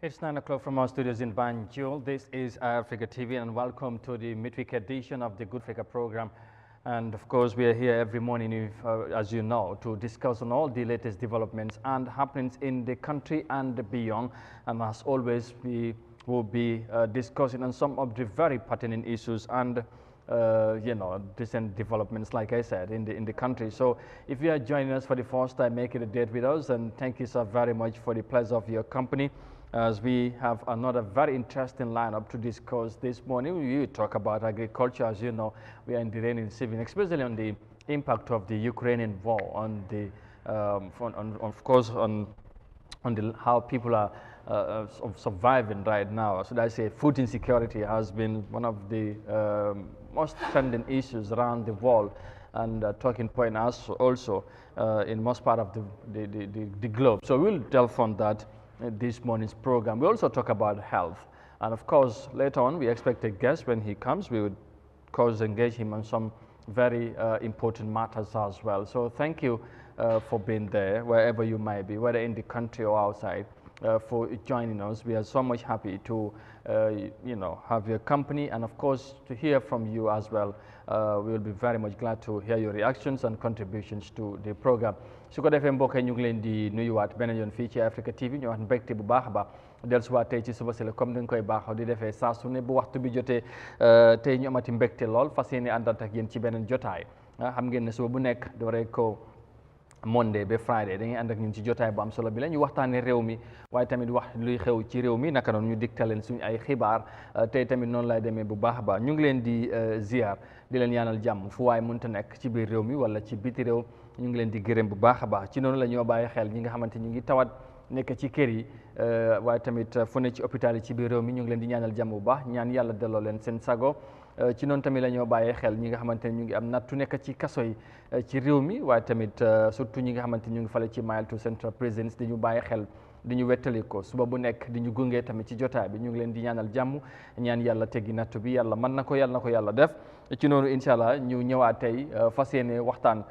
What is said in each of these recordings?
It's 9 o'clock from our studios in Banjul. This is Eyeafrica TV and welcome to the midweek edition of the Good Africa program. And of course, we are here every morning, as you know, to discuss on all the latest developments and happenings in the country and beyond. And as always, we will be discussing on some of the very pertinent issues and recent developments, like I said, in the country. So if you are joining us for the first time, make it a date with us, and thank you so very much for the pleasure of your company. As we have another very interesting lineup to discuss this morning. We talk about agriculture. As you know, we are in the rainy season, especially on the impact of the Ukrainian war, on the, of course, on how people are surviving right now. So I say food insecurity has been one of the most trending issues around the world, and talking point also in most part of the globe. So we'll delve on that this morning's program. We also talk about health, and of course later on we expect a guest. When he comes, we would of course engage him on some very important matters as well. So thank you for being there wherever you might be, whether in the country or outside, for joining us. We are so much happy to have your company, and of course to hear from you as well. We will be very much glad to hear your reactions and contributions to the program. su ko defee mbokk yi ñu ngi leen di nuyuwaat beneen yoon fii ci Africa TV ñu wax mbégte bu baax a baax dellusiwaat tey ci suba si la comme ni nga koy baaxoo di defee saa su ne bu waxtu bi jotee tey ñu amati mbégte lool fas yéene àndant ak yéen ci beneen jotaay xam ngeen ne suba bu nekk dooree ko Monday ba Friday da ngay ànd ak ñun ci jotaay bu am solo bi la ñu waxtaanee réew mi waaye tamit wax luy xew ci réew mi naka noonu ñu digtal leen suñu ay xibaar tey tamit noonu lay demee bu baax a baax ñu ngi leen di ziar di leen ñaanal jàmm fu waay mënta nekk ci biir réew mi wala ci biti réew ñu ngi leen di gërëm bu baax a baax ci noonu la ñoo bàyyi xel ñi nga xamante ñu ngi tawat nekk ci kër yi waaye tamit fu ne ci hôpital yi ci biir réew mi ñu ngi leen di ñaanal jàmm bu baax ñaan yàlla delloo leen seen sago ci noonu tamit la ñoo bàyyee xel ñi nga xamante ne ñu ngi am nattu nekk ci kaso yi ci réew mi waaye tamit surtout ñi nga xamante ñu ngi fale ci Mile to Central Prisons di ñu bàyyi xel di ñu wettali ko suba bu nekk di ñu gunge tamit ci jotaay bi ñu ngi leen di ñaanal jàmm ñaan yàlla teggi nattu bi yàlla mën na ko yàlla def ci noonu incha allah ñu ñëwaat tey fas yéene waxtaan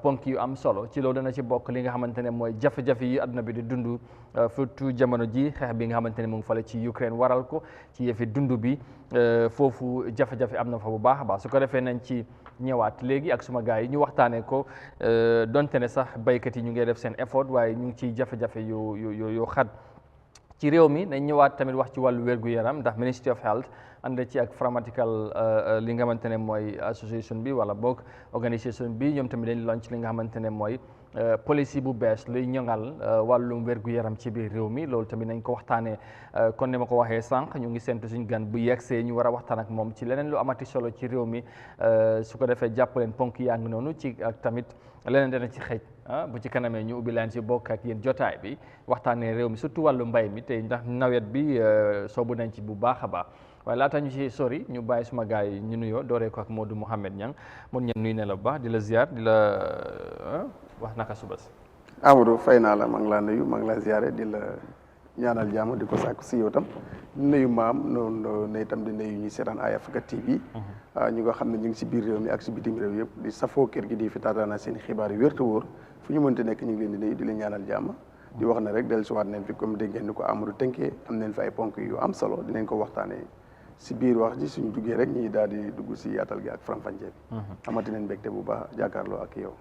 ponk yu am solo ci loolu dana ci bokk li nga xamante ne mooy jafe-jafe yi àdduna bi di dund surtout jamono ji xeex bi nga xamante ne mu ngi fale ci Ukraine waral ko ci yëfi dund bi foofu jafe-jafe am na fa bu baax a baax su ko defee nañ ci ñëwaat léegi ak suma gars yi ñu waxtaanee ko donte ne sax baykat yi ñu ngi def seen effort waaye ñu ngi ciy jafe-jafe yu xat ci réew mi nañ ñëwaat tamit wax ci wàllu wér-gu-yaram ndax Ministry of Health ànd ci ak pharmaceutical li nga xamante ne mooy association bi wala boog organisation bi ñoom tamit dañ launch li nga xamante ne mooy policy bu bees luy ñoŋal wàllum wér-gu-yaram ci biir réew mi loolu tamit nañ ko waxtaanee kon ni ma ko waxee sànq ñu ngi séntu suñu gan bu yegsee ñu war a waxtaan ak moom ci leneen lu amati solo ci réew mi su ko defee jàpp leen ponk yaa ngi noonu ci ak tamit leneen dana ci xëj bu ci kanamee ñu ubbi leen ci bokk ak yéen jotaay bi waxtaanee réew mi surtout wàllu mbay mi tey ndax nawet bi soobu nañ ci bu baax a baax waaye laata ñu ci sori ñu bàyyi suma gars yi ñu nuyoo dooree ko ak Modou Mouhamed Niang mun ñeen nuyu ne la bu baax di la ziar di la wax naka suba si. Amadou fay naa la maa ngi laa nuyu maa ngi laa ziare di la ñaanal jàmm di ko sàkku si yow tam nuyu maam noonu ne itam di nuyu ñuy seetaan Eyeafrica TV. ñu nga xam ne ñu ngi si biir réew mi ak si bitim réew yëpp di safoo kër gi di fi taataana seen xibaar yu wér te wóor fu ñu mënti nekk ñu ngi leen di nuyu di leen ñaanal jàmm. di wax ne rek dellusiwaat nañ fi comme dégg ngeen ni ko Amadou tënkee am nañ fi ay ponk yu am solo dinañ ko waxtaanee si biir wax ji suñu duggee rek ñi daal di dugg si yaatal gi ak faram-fàccee bi. amati nañ mbégte bu baax jàkkaarloo ak yow.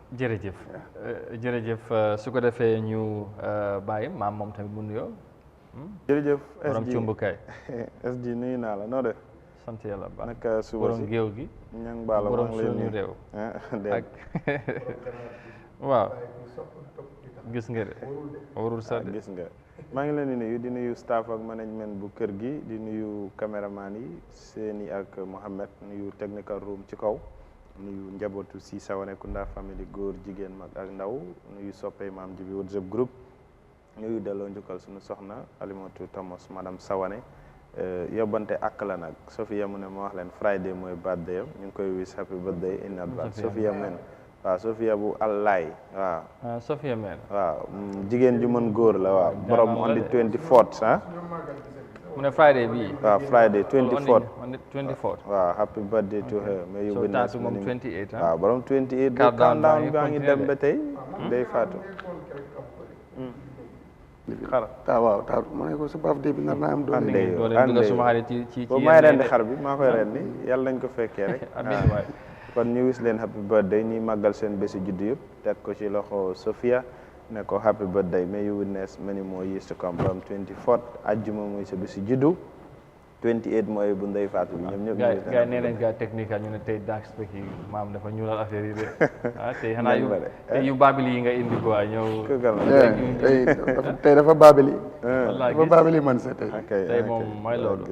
jërëjëf su ko defee ñu bàyyi maam moom tamit mu nuyoo. jërëjëf borom cumbukaay. SG nuyu naa la noo def. sant yàlla baax naka suba si borom géew gi. ñang baala borom suñu réew. ak waaw. gis nga de warul sax de gis nga maa ngi leen di nuyu staff ak management bu kër gi di nuyu caméraman yi Séni ak Mohamed nuyu technical room ci kaw nuyu njabootu si Sawane Kunda family góor jigéen mag ak ndaw nuyu soppey maam ji bi WhatsApp group nuyu delloo njukkal suñu soxna Alimatu Thomas madame Sawane yóbbante ak la nag Sofia mu ne ma wax leen Friday mooy birthday am ñu ngi koy wish happy birthday in advance Sofia men waaw Sofia bu Allaay waaw. Sofia men waaw jigéen ju mën góor la waaw. borom on the 24th ah. mu ne Friday bii. waaw Friday 24th. on the 24th. waaw happy birthday to her. may you witness moom 28 waaw borom 28. countdown baa ngi dem ba tey day faatu. xar waaw taar ma ne ko sa birthday bi nar naa am doole. doole suma xarit ci boobu may rendi xar bi maa koy rendi yàlla nañ ko fekkee rek. kon ñu wis leen happy birthday ñuy màggal seen bési juddu yëpp teg ko ci loxo Sophia ne ko happy birthday may you witness many more years to come from 24 ajjuma muy sa bési juddu 28 mooy bu ndey faatu bi ñoom ñëpp. gars yi nee nañ gars technique ñu ne tey dark spec yi maam dafa ñuulal affaire yi de tey xanaa tey yu baabili yi nga indi quoi ñëw. tey dafa baabili. dafa baabili man sa tey. tey moom mooy loolu.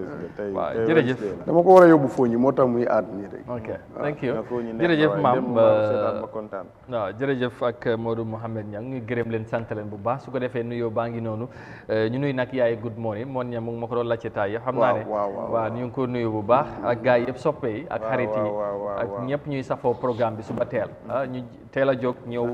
waaw jërëjëf. dama ko war a yóbbu fooñi moo tax muy aat nii rek. ok thank you jërëjëf maam. waaw jërëjëf ak Modou Mohamed Niang ñu gërëm leen sant leen bu baax su ko defee nuyoo baa ngi noonu ñu nuy nag yaay good morning moon ña mu ngi ma ko doon laajte taay xam naa ne waaw ñu ngi ko nuyu bu baax ak gars yi yëpp soppe yi ak xarit yi ak ñëpp ñuy safoo programme bi suba teel ñu teel a jóg ñëw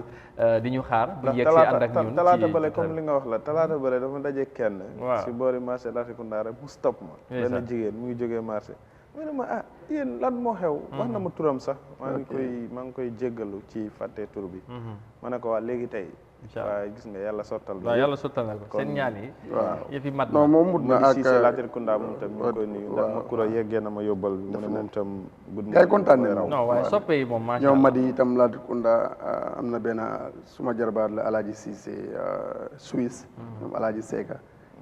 di ñu xaar bu yegg si ànd ak ñun talaata bale comme li nga wax la talaata bale dama daje kenn si boori marché Latrikunda rek mu stop ma benn jigéen mu ngi jógee marché mu ne ma yéen lan moo xew wax na ma turam sax maa ngi koy jéggalu ci fàtte tur bi ma ne ko waa léegi tey waaw gis nga yàlla sottal waaw yàlla sottal na ko seen ñaan yi yëf yi mat non moom mut na ak Cissé Latrikunda moom tam ñu ngi koy nuyu ndax ma kura yeggee na ma yóbbal bi mu ne moom tam gars yi kontaan nañ non waaye soppe yi moom macha ñoom Madi itam Latrikunda am na benn suma jarbaat la Alaaji Cissé Suisse ñoom Alaaji Seka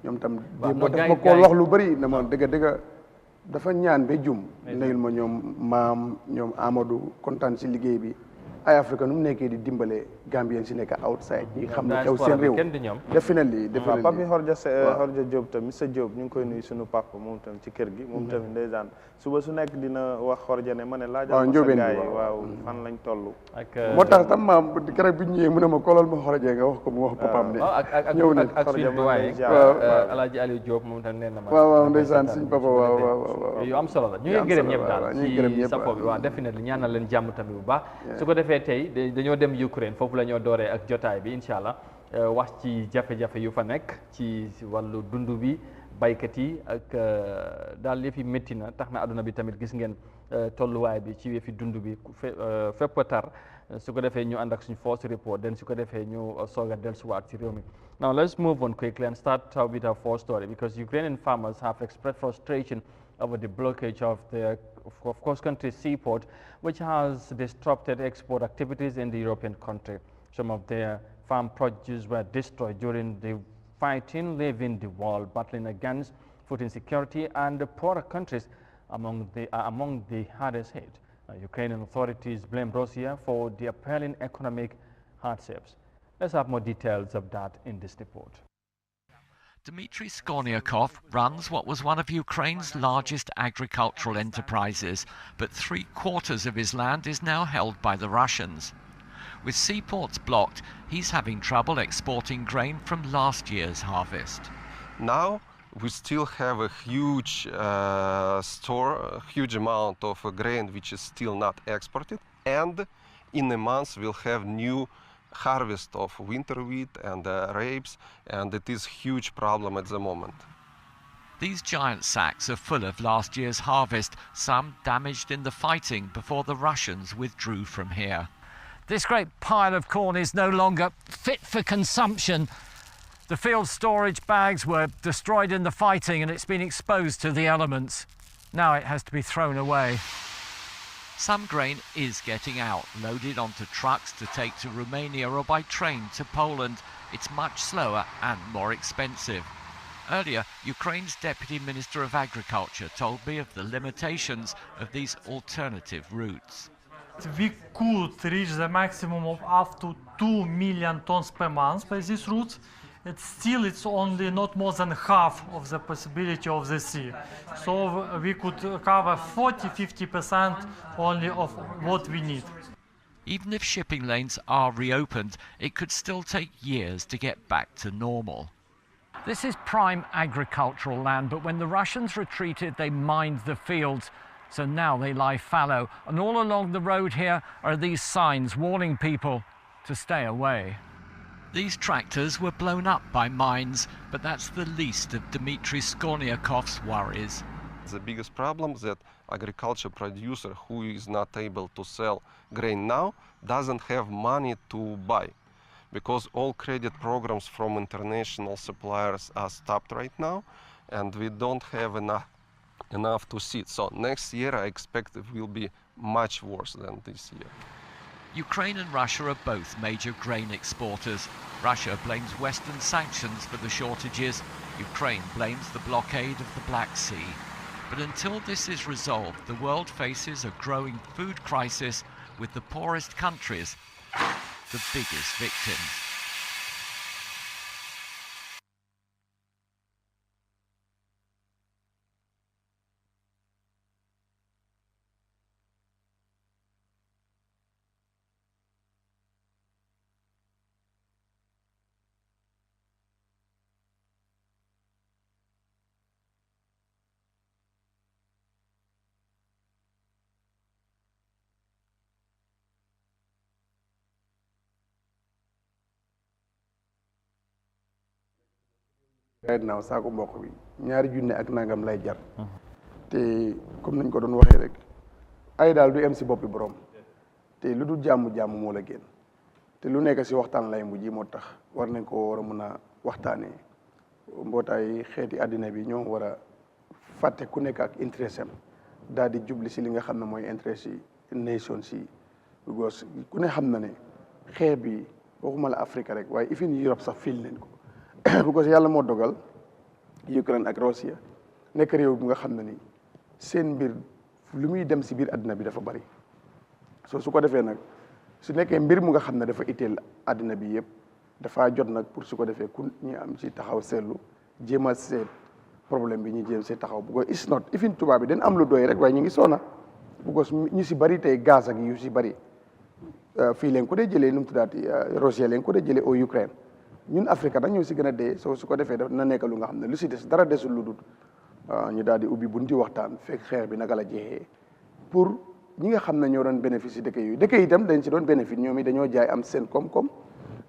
ñoom tam daf ma ko wax lu bëri na ma dëgg dafa ñaan ba jum nayul ma ñoom maam ñoom Amadou kontaan si liggéey bi Eyeafrica nu mu nekkee di dimbale Gambien si nekk outside ñi xam ne xew seen réew definitely papi Horja Diop tam Mr Diop ñu ngi koy nuyu suñu papa moom tam ci kër gi moom tamit ndeysaan suba su nekk dina wax Horja ne ma ne laajal ma sa gars yi waaw fan lañ toll moo tax tam maam keroog bi ñëwee mu ne ma kolal ma Horja nga wax ko mu wax papaam ne ñëw na ak suñu doyen Alaaji Aliou Diop moom tam nee na ma waaw ndeysaan suñ papa waaw yu am solo la ñu ngi gërëm ñëpp daal ci support bi waaw definitely ñaanal leen jàmm tamit bu baax su ko defee tey dañoo dem Ukraine foofu la ñoo dooree ak jotaay bi incha allah wax ci jafe-jafe yu fa nekk ci wàllu dund bi baykat yi ak daal yëfi métti na tax na àdduna bi tamit gis ngeen tolluwaay bi ci yëfi dund bi fépp tar su ko defee ñu ànd ak suñu force report den su ko defee ñu soog a dellusiwaat ci réew mi. Now let's move on quickly and start with our first story because Ukrainian farmers have expressed frustration over the blockage of the of course country's seaport, which has disrupted export activities in the European country. Some of their farm produce were destroyed during the fighting, leaving the world battling against food insecurity, and the poorer countries among the hardest hit. Ukrainian authorities blame Russia for the appalling economic hardships. Let's have more details of that in this report. Dmitry Skorniakov runs what was one of Ukraine's largest agricultural enterprises, but 3/4 of his land is now held by the Russians. With seaports blocked, he's having trouble exporting grain from last year's harvest. Now we still have a huge store, a huge amount of grain which is still not exported, and in a month we'll have new harvest of winter wheat and rapes, and it is huge problem at the moment. These giant sacks are full of last year's harvest, some damaged in the fighting before the Russians withdrew from here. This great pile of corn is no longer fit for consumption. The field storage bags were destroyed in the fighting and it's been exposed to the elements. Now it has to be thrown away. Some grain is getting out, loaded onto trucks to take to Romania or by train to Poland. It's much slower and more expensive. Earlier, Ukraine's Deputy Minister of Agriculture told me of the limitations of these alternative routes. We could reach the maximum of up to 2 million tons per month by these routes. It's only not more than half of the possibility of the sea. So we could cover 40–50% only of what we need. Even if shipping lanes are reopened, it could still take years to get back to normal. This is prime agricultural land, but when the Russians retreated, they mined the fields. So now they lie fallow. And all along the road here are these signs warning people to stay away. These tractors were blown up by mines, but that's the least of Dmitry Skorniakov's worries. The biggest problem is that agriculture producer who is not able to sell grain now doesn't have money to buy, because all credit programs from international suppliers are stopped right now, and we don't have enough to seed. So next year I expect it will be much worse than this year. Ukraine and Russia are both major grain exporters. Russia blames Western sanctions for the shortages. Ukraine blames the blockade of the Black Sea. But until this is resolved, the world faces a growing food crisis, with the poorest countries the biggest victims. right now saako mboq bi ñaari junne ak nangam lay jar te comme nañ ko doon waxee rek ay daal du em si boppi borom te lu dul jàmm moo la génn te lu nekk si waxtaan lay mujj moo tax war nañ ko war a mën a waxtaanee mbootaay xeeti àddina bi ñoo war a fàtte ku nekk ak intérêt am daal di jubli si li nga xam ne mooy intérêt si nation si because ku ne xam na ne xeex bi waxuma la Afrique rek waaye ifin Europe sax fiil nañ ko because yàlla moo dogal Ukraine ak Russia nekk réew bi nga xam ne ni seen mbir lu muy dem si biir àddina bi dafa bari su ko defee nag su nekkee mbir mu nga xam ne dafa itteel àddina bi yëpp dafa jot nag pour su ko defee ku ñu am ci taxaw seetlu jéem a seet problème bi ñu jéem see taxaw because it's not ifin tubaab bi dañ am lu doy rek waaye ñu ngi soona because ñu si bari tey gaz ak yu si bari fii leen ko dee jëlee nu mu tuddaati Russia leen ko dee jëlee au Ukraine ñun Afrique nag ñoo si gën a dee su ko defee na nekk lu nga xam ne lu si des dara desul lu dul ñu daal di ubbi bunti waxtaan fekk xeex bi naka la jeexee pour ñi nga xam ne ñoo doon bénéfice dëkk yooyu dëkk yi itam dañ si doon bénéfice ñoom it dañoo jaay am seen koom-koom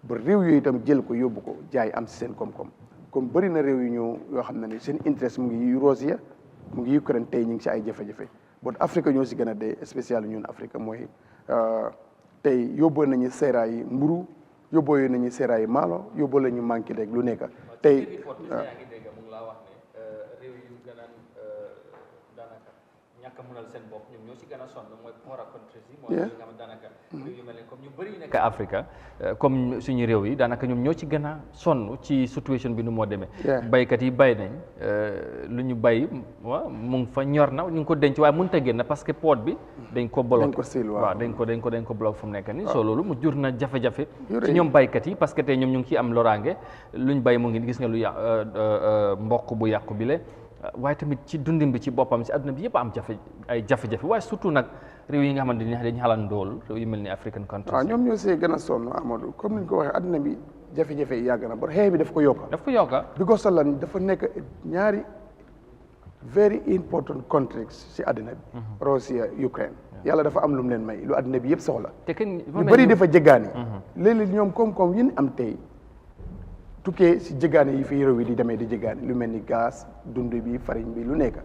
ba réew yooyu itam jël ko yóbbu ko jaay am si seen koom-koom comme bëri na réew yu ñëw yoo xam ne ni seen interest mu ngi Russia mu ngi Ukraine tey ñu ngi si ay jafe-jafe bon Afrique ñoo si gën a dee spécial ñun Afrique mooy tey yóbboo nañu seeraay yi mburu yóbboo nañu seeraay yi maalo yóbboo la ñu manqué rek lu nekk tey mënal seen bopp ñoom ñoo ci gën a sonn mooy poorer countries yi mooy nga xam daanaka réew yu mel ne comme ñu bëri nekk Afrique comme suñu réew yi daanaka ñoom ñoo ci gën a sonn ci situation bi nu moo demee baykat yi bay nañ lu ñu bay waaw mu ngi fa ñor na ñu ngi ko denc waaye mënut a génn parce que port bi dañ ko bloqué waaw dañ ko bloqué fu mu nekk nii soo loolu mu jur na jafe-jafe ci ñoom baykat yi parce que tey ñoom ñu ngi ciy am loraange luñ bay mu ngi gis nga lu mboq bu yàqu bi le waaye tamit ci dundin bi ci boppam si adduna bi yëpp am jafe-jafe waaye surtout nag réew yi nga xamante ni dañu xalan ndool réew yu mel ni African countries waaw ñoom ñoo see gën a sonn Amadou comme ni ñu ko waxee adduna bi jafe-jafe yi yàgg na ba xeex bi daf ko yokka because lan dafa nekk ñaari very important countries si adduna bi Russia Ukraine yàlla dafa am lu mu leen may lu adduna bi yëpp soxla ñu bëri dafa jéggaani léeg-léeg ñoom koom-koom yi am tey tukkee si jéggaane yi fi réew yi di demee di jéggaane lu mel ni gaz dund bi farine bi lu nekk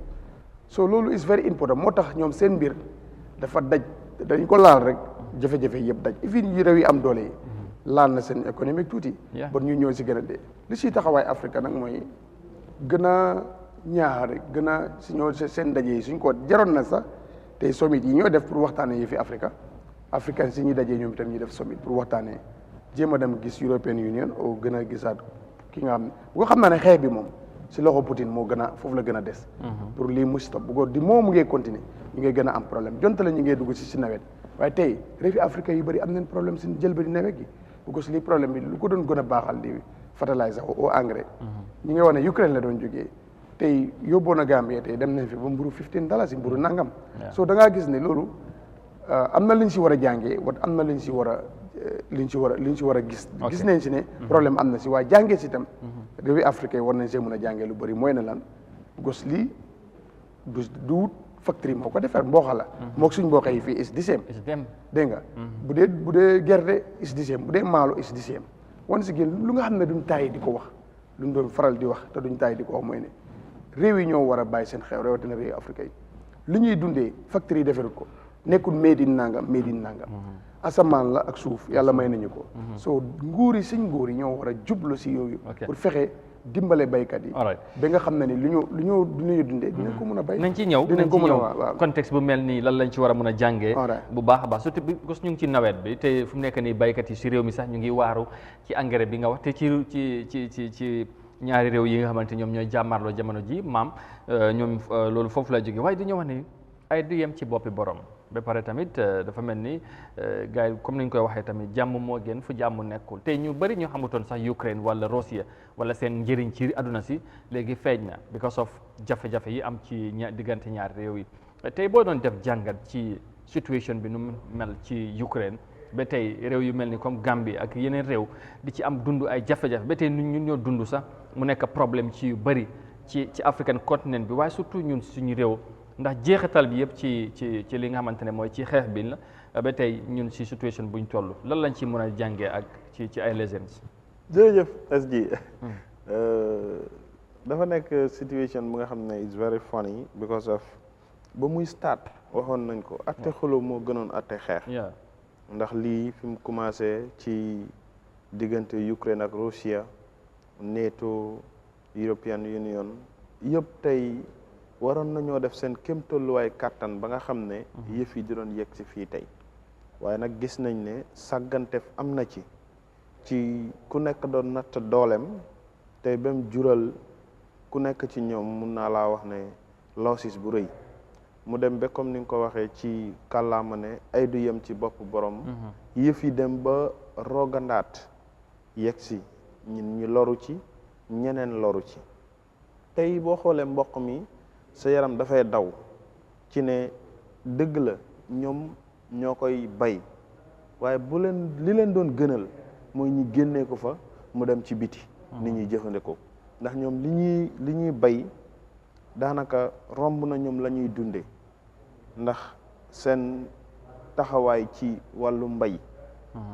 so loolu is very important moo tax ñoom seen mbir dafa dañ ko laal rek jafe-jafe yëpp daj fi yi réew yi am doole yi laal na seen économique tuuti bon ñu ñëw si gën a dee li si taxawaay Afrique nag mooy gën a ñaax rek gën a si ñoo seen ndaje yi suñ ko jaroon na sax tey summit yi ñoo def pour waxtaanee yi fi africain si ñu dajee ñoom itam ñu def summit pour waxtaanee jéem a dem gis European Union o gën a gisaat ki nga xam ne bu ko xam naa ne xeex bi moom si loxo Poutine moo gën a foofu la gën a des pour lii mu stop bu ko di moo mu ngee continuer ñu ngay gën a am problème jonte la ñu ngay dugg si nawet waaye tey réewi Afrique yu bëri am nañ problème si jël ba di nawet gi bu ko si lii problème bi lu ko doon gën a baaxal di fertiliser au engrais ñi ngay wax ne Ukraine la doon jógee tey yóbboon a Gambie tey dem nañ fi ba mburu $15 mburu nangam so da ngaa gis ne loolu am na liñ si war a jàngee wat am na liñ si war a liñ ci war a gis nañ si ne problème am na si waaye jàngee si itam réewi africain war nañ see mën a jàngee lu bëri mooy na lan gos lii du factory moo ko defar mbooxa la mook suñ mbooxa yi fii is the same dégg nga bu dee gerte is the same bu dee maalo is the same wan si gén lu nga xam ne duñ tàyyi di ko wax luñ doon faral di wax te duñ tàyyi di ko wax mooy ne réew yi ñoo war a bàyyi seen xew rawatina réewi africain yi lu ñuy dundee factory yi defarut ko nekkul made in nangam asamaan la ak suuf yàlla may nañu ko so nguur yi ñoo war a jublu si yooyu pour fexe dimbale baykat yi ba nga xam ne ni lu ñu dundee dinañ ko mën a bay nañ ci ñëw contexte bu mel nii lan lañ ci war a mën a jàngee bu baax a baax surtout parce que ñu ngi ci nawet bi te fu mu nekk nii baykat yi si réew mi sax ñu ngi waaru ci engrais bi nga wax te ci ñaari réew yi nga xamante ñoom ñooy jàmmarloo jamono ji maam ñoom loolu foofu la jóge waaye dañoo wax ni ay du yem ci boppi borom ba pare tamit dafa mel ni gars yi comme ni ñu koy waxee tamit jàmm moo gën fu jàmm nekkul te ñu bëri ñu xamutoon sax Ukraine wala Russia wala seen njëriñ ci àdduna si léegi feeñ na because of jafe-jafe yi am ci diggante ñaari réew yi tey boo doon def jàngat ci situation bi nu mel ci Ukraine ba tey réew yu mel ni comme Gambie ak yeneen réew di ci am dund ay jafe-jafe ba tey ñun ñoo dund sax mu nekk problème ci yu bëri ci African continent bi waaye surtout ñun suñu réew ndax jeexital bi yëpp ci li nga xamante ne mooy ci xeex bi la ba tey ñun si situation buñ toll lan lañ ci mën a jàngee ak ci ay lessons. jërëjëf SG dafa nekk situation bu nga xam ne is very funny because of ba muy start waxoon nañ ko atte xuloo moo gënoon atte xeex ndax lii fi mu commencé ci diggante Ukraine ak Russia NATO European Union yëpp tey waroon nañoo def seen kéem tolluwaay kàttan ba nga xam ne yëf yi di doon yegg si fii tey waaye nag gis nañ ne sàggantef am na ci ku nekk doon natt dooleem tey ba mu jural ku nekk ci ñoom mun naa laa wax ne losses bu rëy mu dem ba comme ni nga ko waxee ci kàllaama ne ay du yem ci bopp borom yëf yi dem ba rogandaat yegg si ñun ñu loru ci ñeneen loru ci tey boo xoolee mboq mi sa yaram dafay daw ci ne dëgg la ñoom ñoo koy bay waaye li leen doon gënal mooy ñi génnee ko fa mu dem ci biti nit ñi jëfandikoo ndax ñoom li ñuy bay daanaka romb na ñoom la ñuy dunde ndax seen taxawaay ci wàllu mbay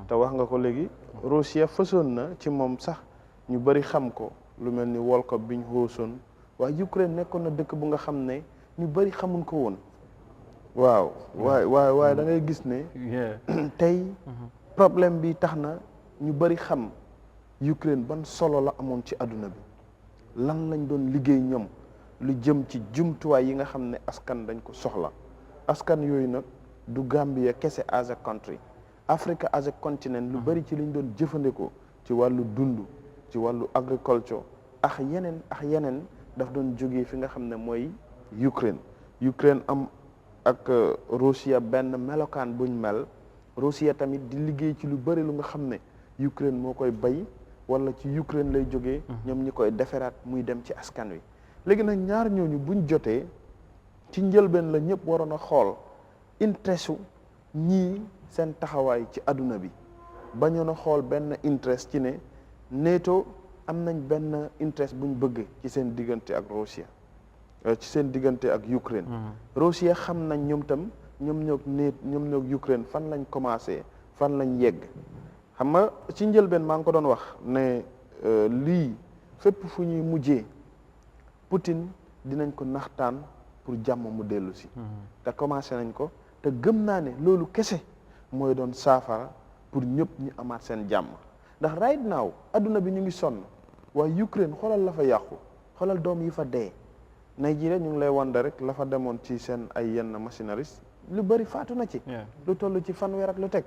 te wax nga ko léegi Russia fësoon na ci moom sax ñu bari xam ko lu mel ni World Cup biñ xóosoon waaye Ukraine nekkoon na dëkk bu nga xam ne ñu bari xamuñ ko woon waaw waaye da ngay gis ne tey problème bi tax na ñu bari xam Ukraine ban solo la amoon ci àdduna bi lan lañ doon liggéey ñoom lu jëm ci jumtuwaay yi nga xam ne askan dañ ko soxla askan yooyu nag du Gambia kese as a country Africa as a continent lu bari ci liñ doon jëfandikoo ci wàllu dund ci wàllu agriculture ak yeneen daf doon jógee fi nga xam ne mooy Ukraine am ak Russia benn melokaan buñ mel Russia tamit di liggéey ci lu bari lu nga xam ne Ukraine moo koy bay wala ci Ukraine lay jógee ñoom ñi koy deferaat muy dem ci askan wi léegi nag ñaar ñooñu buñ jotee ci njëlbeen la ñëpp waroon a xool interestu ñii seen taxawaay ci àdduna bi bañoon a xool benn interest ci ne NATO am nañ benn interest buñ bëgg ci seen diggante ak Russia ci seen diggante ak Ukraine Russia xam nañ ñoom tam ñoom ñoog Ukraine fan lañ commencé fan lañ yegg xam nga ci njëlbeen maa ngi ko doon wax ne lii fépp fu ñuy mujjee Poutine dinañ ko naxtaan pour jàmm mu dellu si te commencé nañ ko te gëm naa ne loolu kese mooy doon saafara pour ñëpp ñu amaat seen jàmm ndax right now adduna bi ñu ngi sonn waaye Ukraine xoolal la fa yàqu xoolal doom yi fa dee Nigeria ñu ngi lay wande rek la fa demoon ci seen ay yenn machineries lu bëri faatu na ci lu toll ci fanweer ak lu teg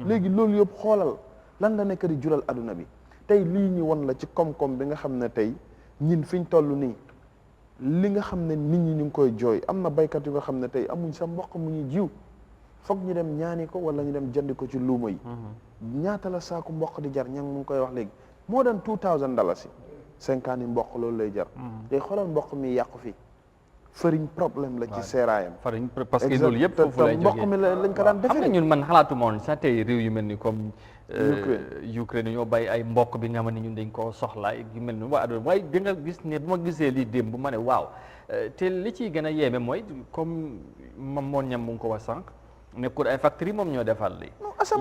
léegi loolu yëpp xoolal lan la nekk di jural adduna bi tey lii ñu won la ci koom-koom bi nga xam ne tey ñin fiñ toll nii li nga xam ne nit ñi ñu ngi koy jooy am na baykat yu nga xam ne tey amuñ sa mboq mu ñuy jiw foog ñu dem ñaani ko wala ñu dem jëndi ko ci luuma yi ñaata la saaku mboq di jar ñang mu ngi koy wax léegi moo daan $2,000 50 yi mboq loolu lay jar tey xoolal mboq mi yàqu fi fariñ problème la ci seeraayam fariñ parce que loolu yëpp foofu lay jógee mboq mi lañ ko daan defee xam nga ñun man xalaatu moon sax tey réew yu mel ni comme Ukraine ñoo bàyyi ay mbokk bi nga xam ne ñun dañ koo soxla yu mel ni waa adoon waaye di nga gis ne bu ma gisee lii démb bu ma ne waaw te li ciy gën a yéeme mooy comme mam moon ñam mu ngi ko wax sànq nekkul ay factory moom ñoo defal lii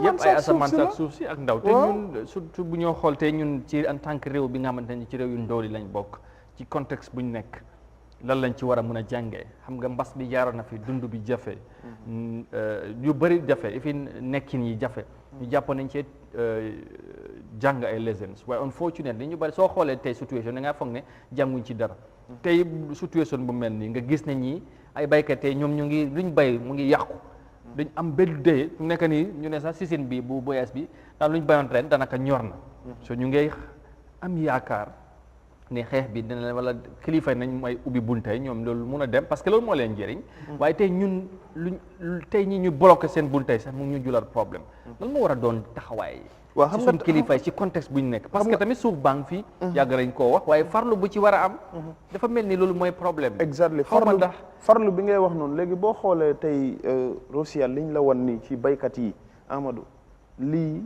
yëpp ay asamaan ak suuf si ak ndaw te ñun surtout bu ñoo xool te ñun ci en tant que réew bi nga xamante ne ci réew yu ndaw li lañ bokk ci contexte buñ nekk lan lañ ci war a mën a jàngee xam nga mbas bi jaaroon na fi dund bi jafe yu bëri jafe fi nekkin yi jafe ñu jàpp nañ ci jàng ay lessons waaye unfortunately ñu bëri soo xoolee tey situation da ngaa foog ne jànguñ ci dara tey situation bu mel nii nga gis ne ñii ay baykat tey ñoom ñu ngi luñ bay mu ngi yàqu duñ am benn dee mu nekk nii ñu ne sax season bi bu bees bi daal luñ bayoon ren danaka ñor na so ñu ngay am yaakaar ne xeex bi dina leen wala kilifa nañ mooy ubbi buntay ñoom loolu mun a dem parce que loolu moo leen njëriñ waaye tey ñun tey ñi ñu bloqué seen buntay sax mu ngi ñu julal problème lan moo war a doon taxawaay waaw xam ci nga suñ kilifa ci contexte bu ñu nekk parce que tamit suuf baa ngi fi yàgg nañ koo wax waaye farlu bu ci war a am dafa mel ni loolu mooy problème exactly ndax farlu bi ngay wax noonu léegi boo xoolee tey Russia liñ la wan nii ci baykat yi Amadou lii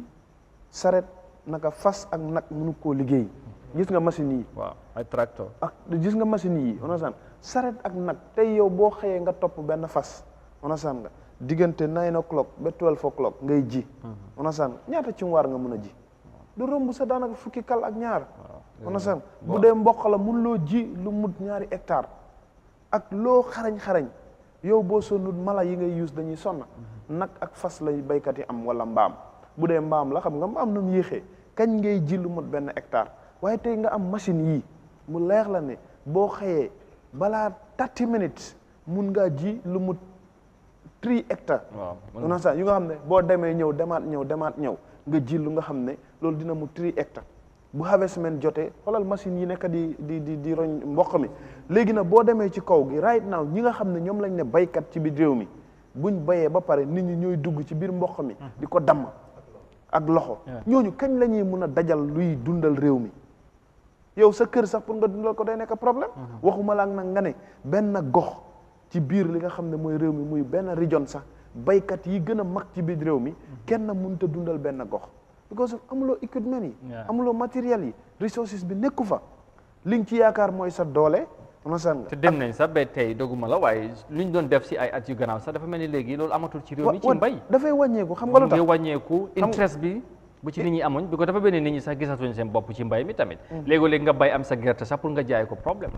saret naka fas ak nag mënu koo liggéey gis nga machine yi waaw ay tracteur ak gis nga machine yi onasan saret ak nag tey yow boo xëyee nga topp benn fas onasan nga diggante 9 o'clock ba 12 o'clock ngay ji onasan ñaata cunwaar nga mën a ji du romb sa daanaka fukki kal ak ñaar onasan bu dee mboq la mun loo ji lu mut 2 hectares ak loo xarañ yow boo sonnut mala yi ngay use dañuy sonn nag ak fas lay baykat yi am wala mbaam bu dee mbaam la xam nga mbaam nu mu yéexee kañ ngay ji lu mut 1 hectare waaye tey nga am machine yii mu leer la ne boo xëyee balaa 30 minutes mun ngaa ji lu mut 3 hectares non sax yu nga xam ne boo demee ñëw demaat ñëw nga ji lu nga xam ne loolu dina mu 3 hectares bu harvestment jotee xoolal machine yi nekk di roñ mboq mi léegi nag boo demee ci kaw gi right now ñi nga xam ne ñoom lañ ne baykat ci biir réew mi buñ bayee ba pare nit ñi ñooy dugg ci biir mboq mi di ko damm ak loxo ñooñu kañ la ñuy mun a dajal luy dundal réew mi yow sa kër sax pour nga dundal ko day nekk problème waxuma la nag nga ne benn gox ci biir li nga xam ne mooy réew mi muy benn région sax baykat yi gën a mag ci biir réew mi kenn mënut a dundal benn gox because of amuloo équipement yi amuloo matériel yi resources bi nekku fa li nga ci yaakaar mooy sa doole onasan nga te dem nañ sax ba tey doguma la waaye luñ doon def si ay at yu gannaaw sax dafa mel ni léegi loolu amatul ci réew mi ci mbay dafay wàññeeku xam nga lu tax wàññeeku interest bi bu ci nit ñi amuñ bi ko dafa benn nit ñi sax gisatuñ seen bopp ci mbay mi tamit léegi-léegi nga bay am sa gerte sax pour nga jaay ko problème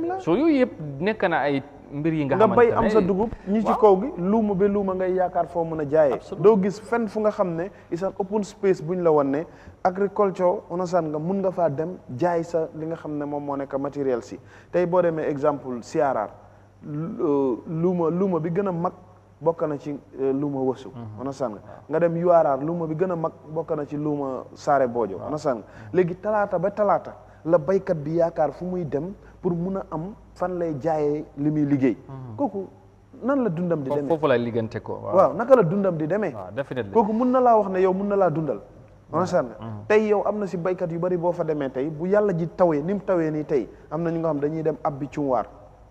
la soo yooyu yëpp nekk na ay mbir yi nga nga xamante bay am sa dugub ñi ci kaw gi luuma ba luuma ngay yaakaar foo mën a jaayee doo gis fenn fu nga xam ne is an open space buñ la wan ne agriculture onasan nga mun nga faa dem jaay sa li nga xam ne moom moo nekk matériel si tey boo demee exemple siaraar luuma bi gën a mag bokk na ci luuma wësu onasan nga dem yuwaaraar luuma bi gën a mag bokk na ci luuma saare boojo onasan nga léegi talaata ba talaata la baykat bi yaakaar fu muy dem pour mun a am fan lay jaayee li muy liggéey kooku nan la dundam di demee foofu lay liggante ko waaw naka la dundam di demee kooku mun na laa wax ne yow mun na laa dundal onasan nga tey yow am na si baykat yu bari boo fa demee tey bu yàlla ji tawee ni mu tawee nii tey am na ñu nga xam dañuy dem abbi cunwaar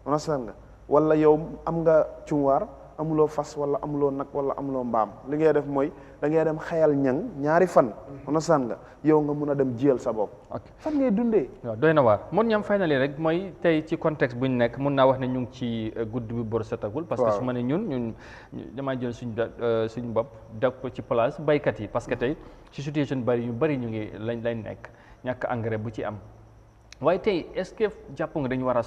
onasan nga wala yow am nga cunwaar amuloo fas wala amuloo nag wala amuloo mbaam li ngay def mooy da ngay dem xayal ñang ñaari fan onasan nga yow nga mun a dem jiyal sa bopp fan ngay dundee waaw doy na waar mun ñam finally rek mooy tey ci contexte bu ñu nekk mun naa wax ne ñu ngi ci guddi bi bor setagul parce que su ma ne ñun damaa jël suñ bopp def ko ci place baykat yi parce que tey ci situation yu bari ñu ngi lañ nekk ñàkk engrais bu ci am waaye tey est-ce que jàpp nga dañu war a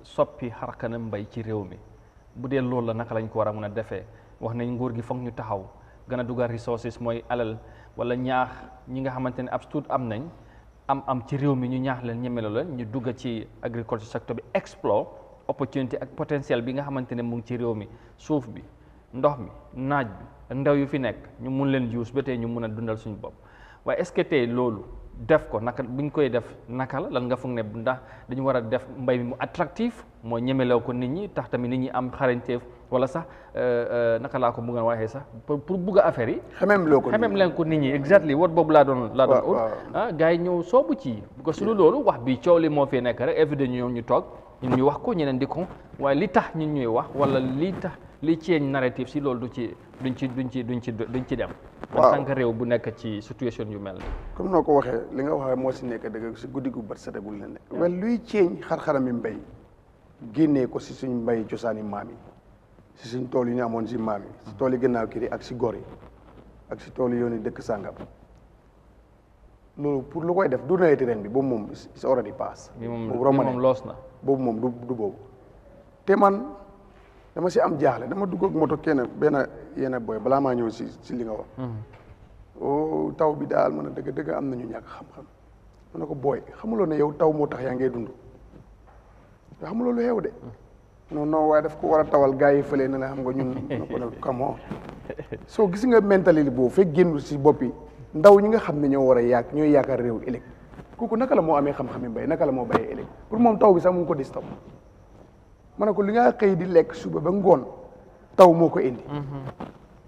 soppi xarkanam mbay ci réew mi bu dee loolu la naka lañ ko war a mën a defee wax nañ nguur gi foog ñu taxaw gën a dugal resources mooy alal wala ñaax ñi nga xamante ne ab tuut am nañ am ci réew mi ñu ñaax leen ñemelo leen ñu dugg ci agriculture sector bi explore opportunité ak potentiel bi nga xamante ne mu ngi ci réew mi suuf bi ndox mi naaj bi ndaw yu fi nekk ñu mun leen use ba tey ñu mun a dundal suñu bopp waaye est-ce que tey loolu def ko naka buñ koy def naka la lan nga foog ne ndax dañu war a def mbay mi mu attractif moo ñemelew ko nit ñi tax tamit nit ñi am xarañteef wala sax naka laa ko bëgg a waxee sax pour bugg a affaire yi xemem leen ko nit ñi exactly wot boobu laa doon ut gars yi ñëw soobu ci parce que su loolu wax bi coow li moo fi nekk rek évidemment ñoom ñu toog ñun ñu wax ko ñeneen di ko waaye li tax ñun ñuy wax wala li tax li change narrative si loolu duñ ci dem en tant que réew bu nekk ci situation yu mel comme noo ko waxee li nga waxee moo si nekk dëgg si guddi gu bët setagul la nekk wel luy change xar-xarami mbay génnee ko si suñ mbay cosaani maam yi si suñ tool yi ñu amoon si maam yi si tool yi gannaaw kii ak si gor yi ak si tool yi yoon yi dëkk sàngam loolu pour lu koy def du naweti ren bi boobu moom c'est already pass moom loos na boobu moom du boobu te man dama si am jaaxle dama dugg ak moto kenn yenn boy balaa maa ñëw si li nga wax oh taw bi daal man a dëgg am nañu ñàkk xam-xam ma ne ko booy xamuloo ne yow taw moo tax yaa ngay dund te xamuloo lu xew de non waaye daf ko war a tawal gars yi fële ne la xam nga ñun na ko ne come soo gis nga mentalité boobu fekk génn si boppi ndaw ñi nga xam ne ñoo war a ñooy yaakaar réew ëllëg kooku naka la moo amee xam-xami mbay naka la moo bayee ëllëg pour moom taw bi sax mu ngi ko dis taw ma ne ko li nga xëy di lekk suba ba ngoon taw moo ko indi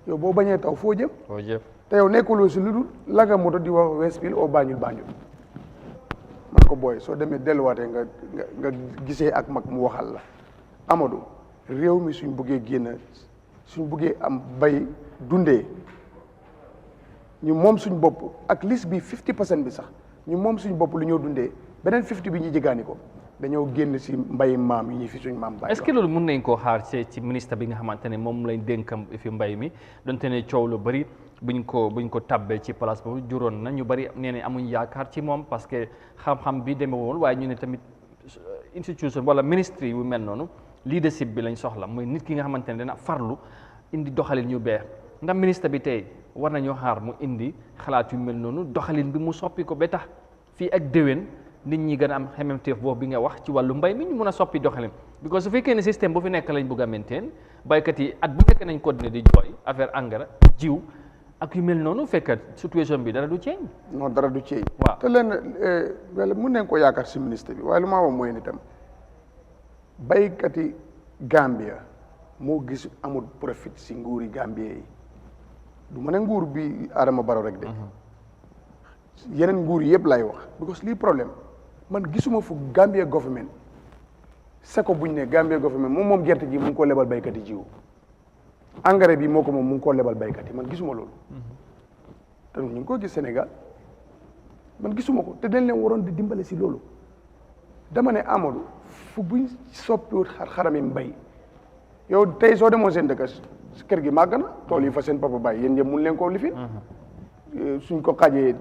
yow boo bañee taw foo jëm te yow nekkuloo si lu dul la nga moto di wax Westfield oo Banjul man ko booy soo demee delluwaatee nga gisee ak mag mu waxal la Amadou réew mi suñ buggee génn suñ buggee am bay dundee ñu moom suñ bopp ak liste bi 50% bi sax ñu moom suñ bopp lu ñoo dundee beneen 50 bi ñu jëgaani ko dañoo génn si mbay maam yi fi suñ maam. est-ce que loolu mën nañ koo xaar ci ministre bi nga xamante ne moom lañ dénkam fi mbay mi donte ne coow lu bëri buñ ko tabbee ci place boobu juróon na ñu bëri nee nañ amuñ yaakaar ci moom parce que xam-xam bi demewul waaye ñu ne tamit institution wala ministre yu mel noonu leadership bi lañ soxla mooy nit ki nga xamante ne dana farlu indi doxalin ñu beex ndax ministre bi tey war nañoo xaar mu indi xalaat yu mel noonu doxalin bi mu soppi ko ba tax fii ak déwén nit ñi gën a am xememteef boobu bi nga wax ci wàllu mbay mi ñu mun a soppi doxalin because su fekkee ne système bu fi nekk lañ bëgg a maintain baykat yi at bu nekk nañ continuer di jooy affaire engrais jiw ak yu mel noonu fekk situation bi dara du change. non dara du change. waaw te leen wala mun nañ ko yaakaar si ministre bi waaye lu ma wax mooy ni tam baykat yi Gambia moo gis amul profit si nguuri Gambia yi du ma ne nguur bi Adama Barrow rek de yeneen nguur yëpp lay wax because lii problème man gisuma fu Gambia government seko buñ ne Gambia government moom gerte gi mu ngi koo lebal baykat yi jiwu engrais bi moo ko moom mu ngi koo lebal baykat yi man gisuma loolu te ñu ngi ko gis Sénégal man gisuma ko te dañ leen waroon di dimbale si loolu dama ne Amadou fu buñ soppiwut xarami mbay yow tey soo demoo seen dëkk kër gi màgg na tool yi fa seen papa bàyyi yéen ñëpp mun leen koo lifin suñ ko xaajee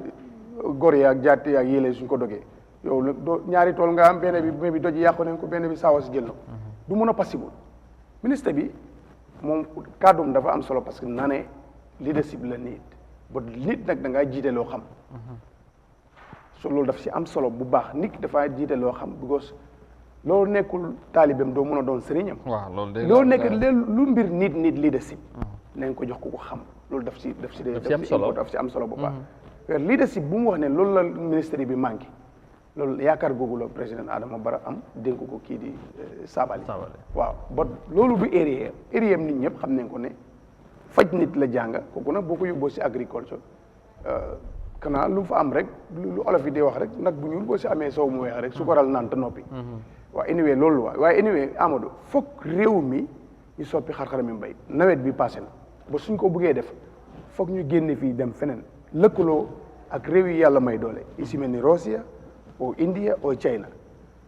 gor yi ak jaati ak yéle suñ ko dogee yow ñaari tool nga am benn bi doj yàqu nañ ko benn bi saawa si jël na du mun a possible ministre bi moom kàddum dafa am solo parce que naa ne leadership la nit ba nit nag da ngaa jiite loo xam so loolu daf si am solo bu baax nit dafa jiite loo xam because loolu nekkul taalibeem doo mun a doon sëriñam loolu nekk lu mbir nit leadership nañ ko jox ku ko xam loolu daf si am solo bu baax leadership bu mu wax ne loolu la ministère bi manqué loolu yaakaar googu la président Adama Barrow am dénk ko kii di Sabally waaw ba loolu du area nit ñëpp xam nañ ko ne faj nit la jàng kooku nag boo ko yóbboo si agriculture kana lu fa am rek lu olof yi di wax rek nag bu ñuul boo si amee soow mu weex rek su ko ral naan te noppi waaw anyway loolu waaye anyway Amadou foog réew mi ñu soppi xar-xarami mbay nawet bi passé na ba suñ ko bëggee def foog ñu génne fii dem feneen lëkkaloo ak réew yi yàlla may doole yi si mel ni Russia o India o China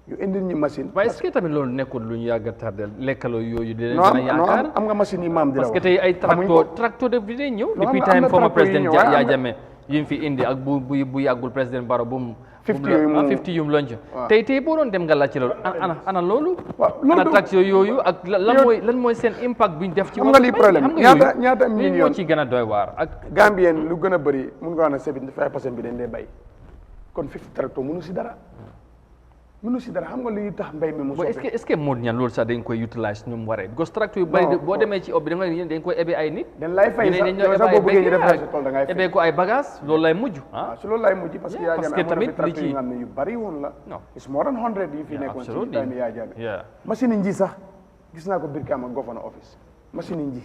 ñu indil ñu machine. waaye est-ce que tamit loolu nekkul lu ñu yàgg a tardel lekkaloo yooyu. di leen gën a yaakaar am nga machine yi maam di la wax parce que tey ay tracteur def di ñëw. depuis time former président Yahya Jammeh yi mu fi indi ak bu yàggul président Barrow bu mu. 50 yum lonc tey boo doon dem nga laaj ci loolu ana loolu. ana tracteur yooyu ak lan mooy seen impact bu ñu def. ci xam nga lii problème ñaata million moo ci gën a doy waar ak. Gambien lu gën a bëri mun nga wax ne 75% bi dañ dee bay kon 50 tracteur mënu si dara xam nga li tax mbay mi mu soppi. est-ce que moo ñaan loolu sax dañ koy utiliser ñu mu waree because tracteur yu bëri boo demee ci ob bi dañ koy ebe ay nit. dañ lay fay sax boo bëggee ñu def sa tool da ngay fay ebe ko ay bagage loolu lay mujj si loolu lay mujj parce que yaa Jammeh tamit li ci nga xam ne yu bëri woon la it's more than 100 yi fi nekkoon ci time yaa Jammeh machine nji sax gis naa ko Brikama governor office machine nji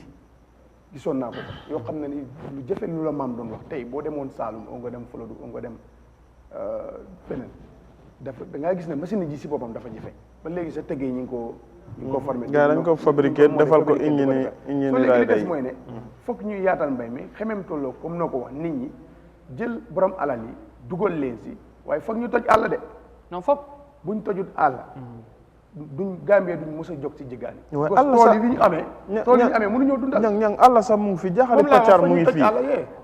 gisoon naa ko yoo xam ne ni lu jafe lu la maam doon wax tey boo demoon Saalum o nga dem Fuladu o nga dem feneen dafa da ngaa gis ne machine ji si boppam dafa jafe ba léegi sa tëggee ñu ngi ko formé. gars dañ ko fabriqué defal ko indi ni raay day mooy ne foog ñuy yaatal mbay mi xemem tolloo comme noo ko wax nit ñi jël borom alal yi dugal leen si waaye foog ñu toj àll de. non foog buñ tojut àll. duñ Gambie duñ mos a jóg ci jigéen ñi. waaye àll sax tool yi ñu amee mënuñoo dundal. ñang àll sax mu ngi fi jaaxale pàccaar mu ngi fi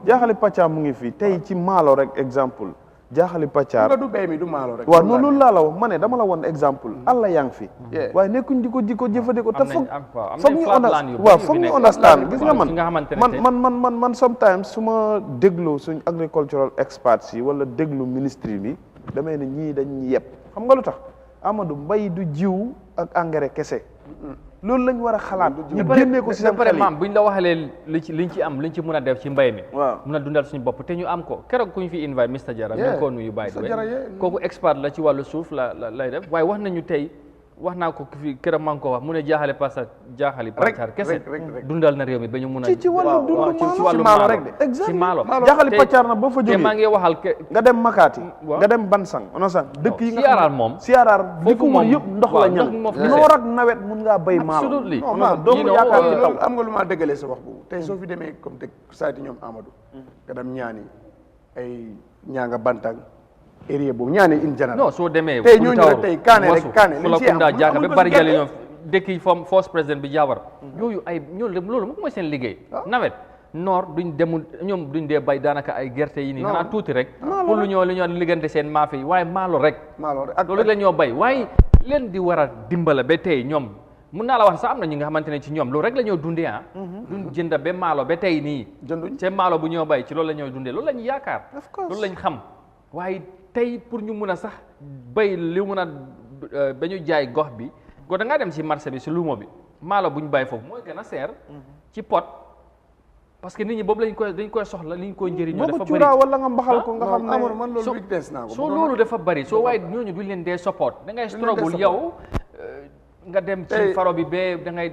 jaaxale pàccaar mu ngi fi tey ci maalo rek exemple. jaaxali pàccaar nga du bay mi du maalo rek waaw non loolu laa la wax ma ne dama la woon exemple Allah yaa ngi fi waaye nekkuñ di ko jëfandikoo te foog ñu understand gis nga man sometimes su ma déglu suñ agricultural experts yi wala déglu ministry bi damay ne ñii dañ yeb xam nga lu tax Amadou mbay du jiw ak engrais kese loolu lañ war a xalaat ñu génnee ko si seen xel yi maam buñ la waxalee liñ ci mën a def ci mbay mi waaw mën a dundal suñu bopp te ñu am ko keroog kuñ fi invite Mr Jara ñu ko nuyu bàyyi kooku expert la ci wàllu suuf lay def waaye wax nañu tey wax naa ko fi keroog maa ngi ko wax mu ne jaaxali pàccaar kese dundal na réew mi ba ñu mun a ci wàllu dund ci wàllu maalo rek de ci maalo jaaxali pàccaar na boo fa jógee maa ngi waxal nga dem Makati nga dem Bansang onosang dëkk yi nga Siyaaraar moom Siyaaraar li ko wër yëpp ndox la ñam noor ak nawet mun ngaa bay maalo doo yaakaar ci taw am nga lu maa dëggalee sa wax boobu tey soo fi demee comme dëkk saati ñoom Amadou nga dem ñaani ay ñaanga Bantang area boobu ñaani in general non soo demee tey ñooñu rek tey kaane liñ ci am jaaka ba bari jale ñoom dëkk yi force président bi Jawar yooyu ay loolu moom mooy seen liggéey nawet noor ñoom duñ dee bay daanaka ay gerte yi nii xanaa tuuti rek pour lu ñoo liggante seen maafe yi waaye maalo rek loolu la ñoo bay waaye leen di war a dimbala ba tey ñoom mun naa la wax sax am na ñi nga xamante ne ci ñoom loolu rek la ñoo dundee duñ jënda ba maalo ba tey nii seen maalo bu ñoo bay ci loolu la ñoo dundee loolu la ñu yaakaar loolu lañ xam waaye tey pour ñu mun a sax bay li mun a ba ñu jaay gox bi ko da ngaa dem si marché bi si luuma bi maalo bu ñu bay foofu mooy gën a seer ci pot parce que nit ñi boobu dañ koy soxla li ñu koy njëriñoo dafa bëri wala nga mbaxal ko nga xam ne man loolu weakness naa ko soo loolu dafa bëri soo waaye ñooñu duñ leen dee support da ngay struggle yow nga dem ci faro bi ba da ngay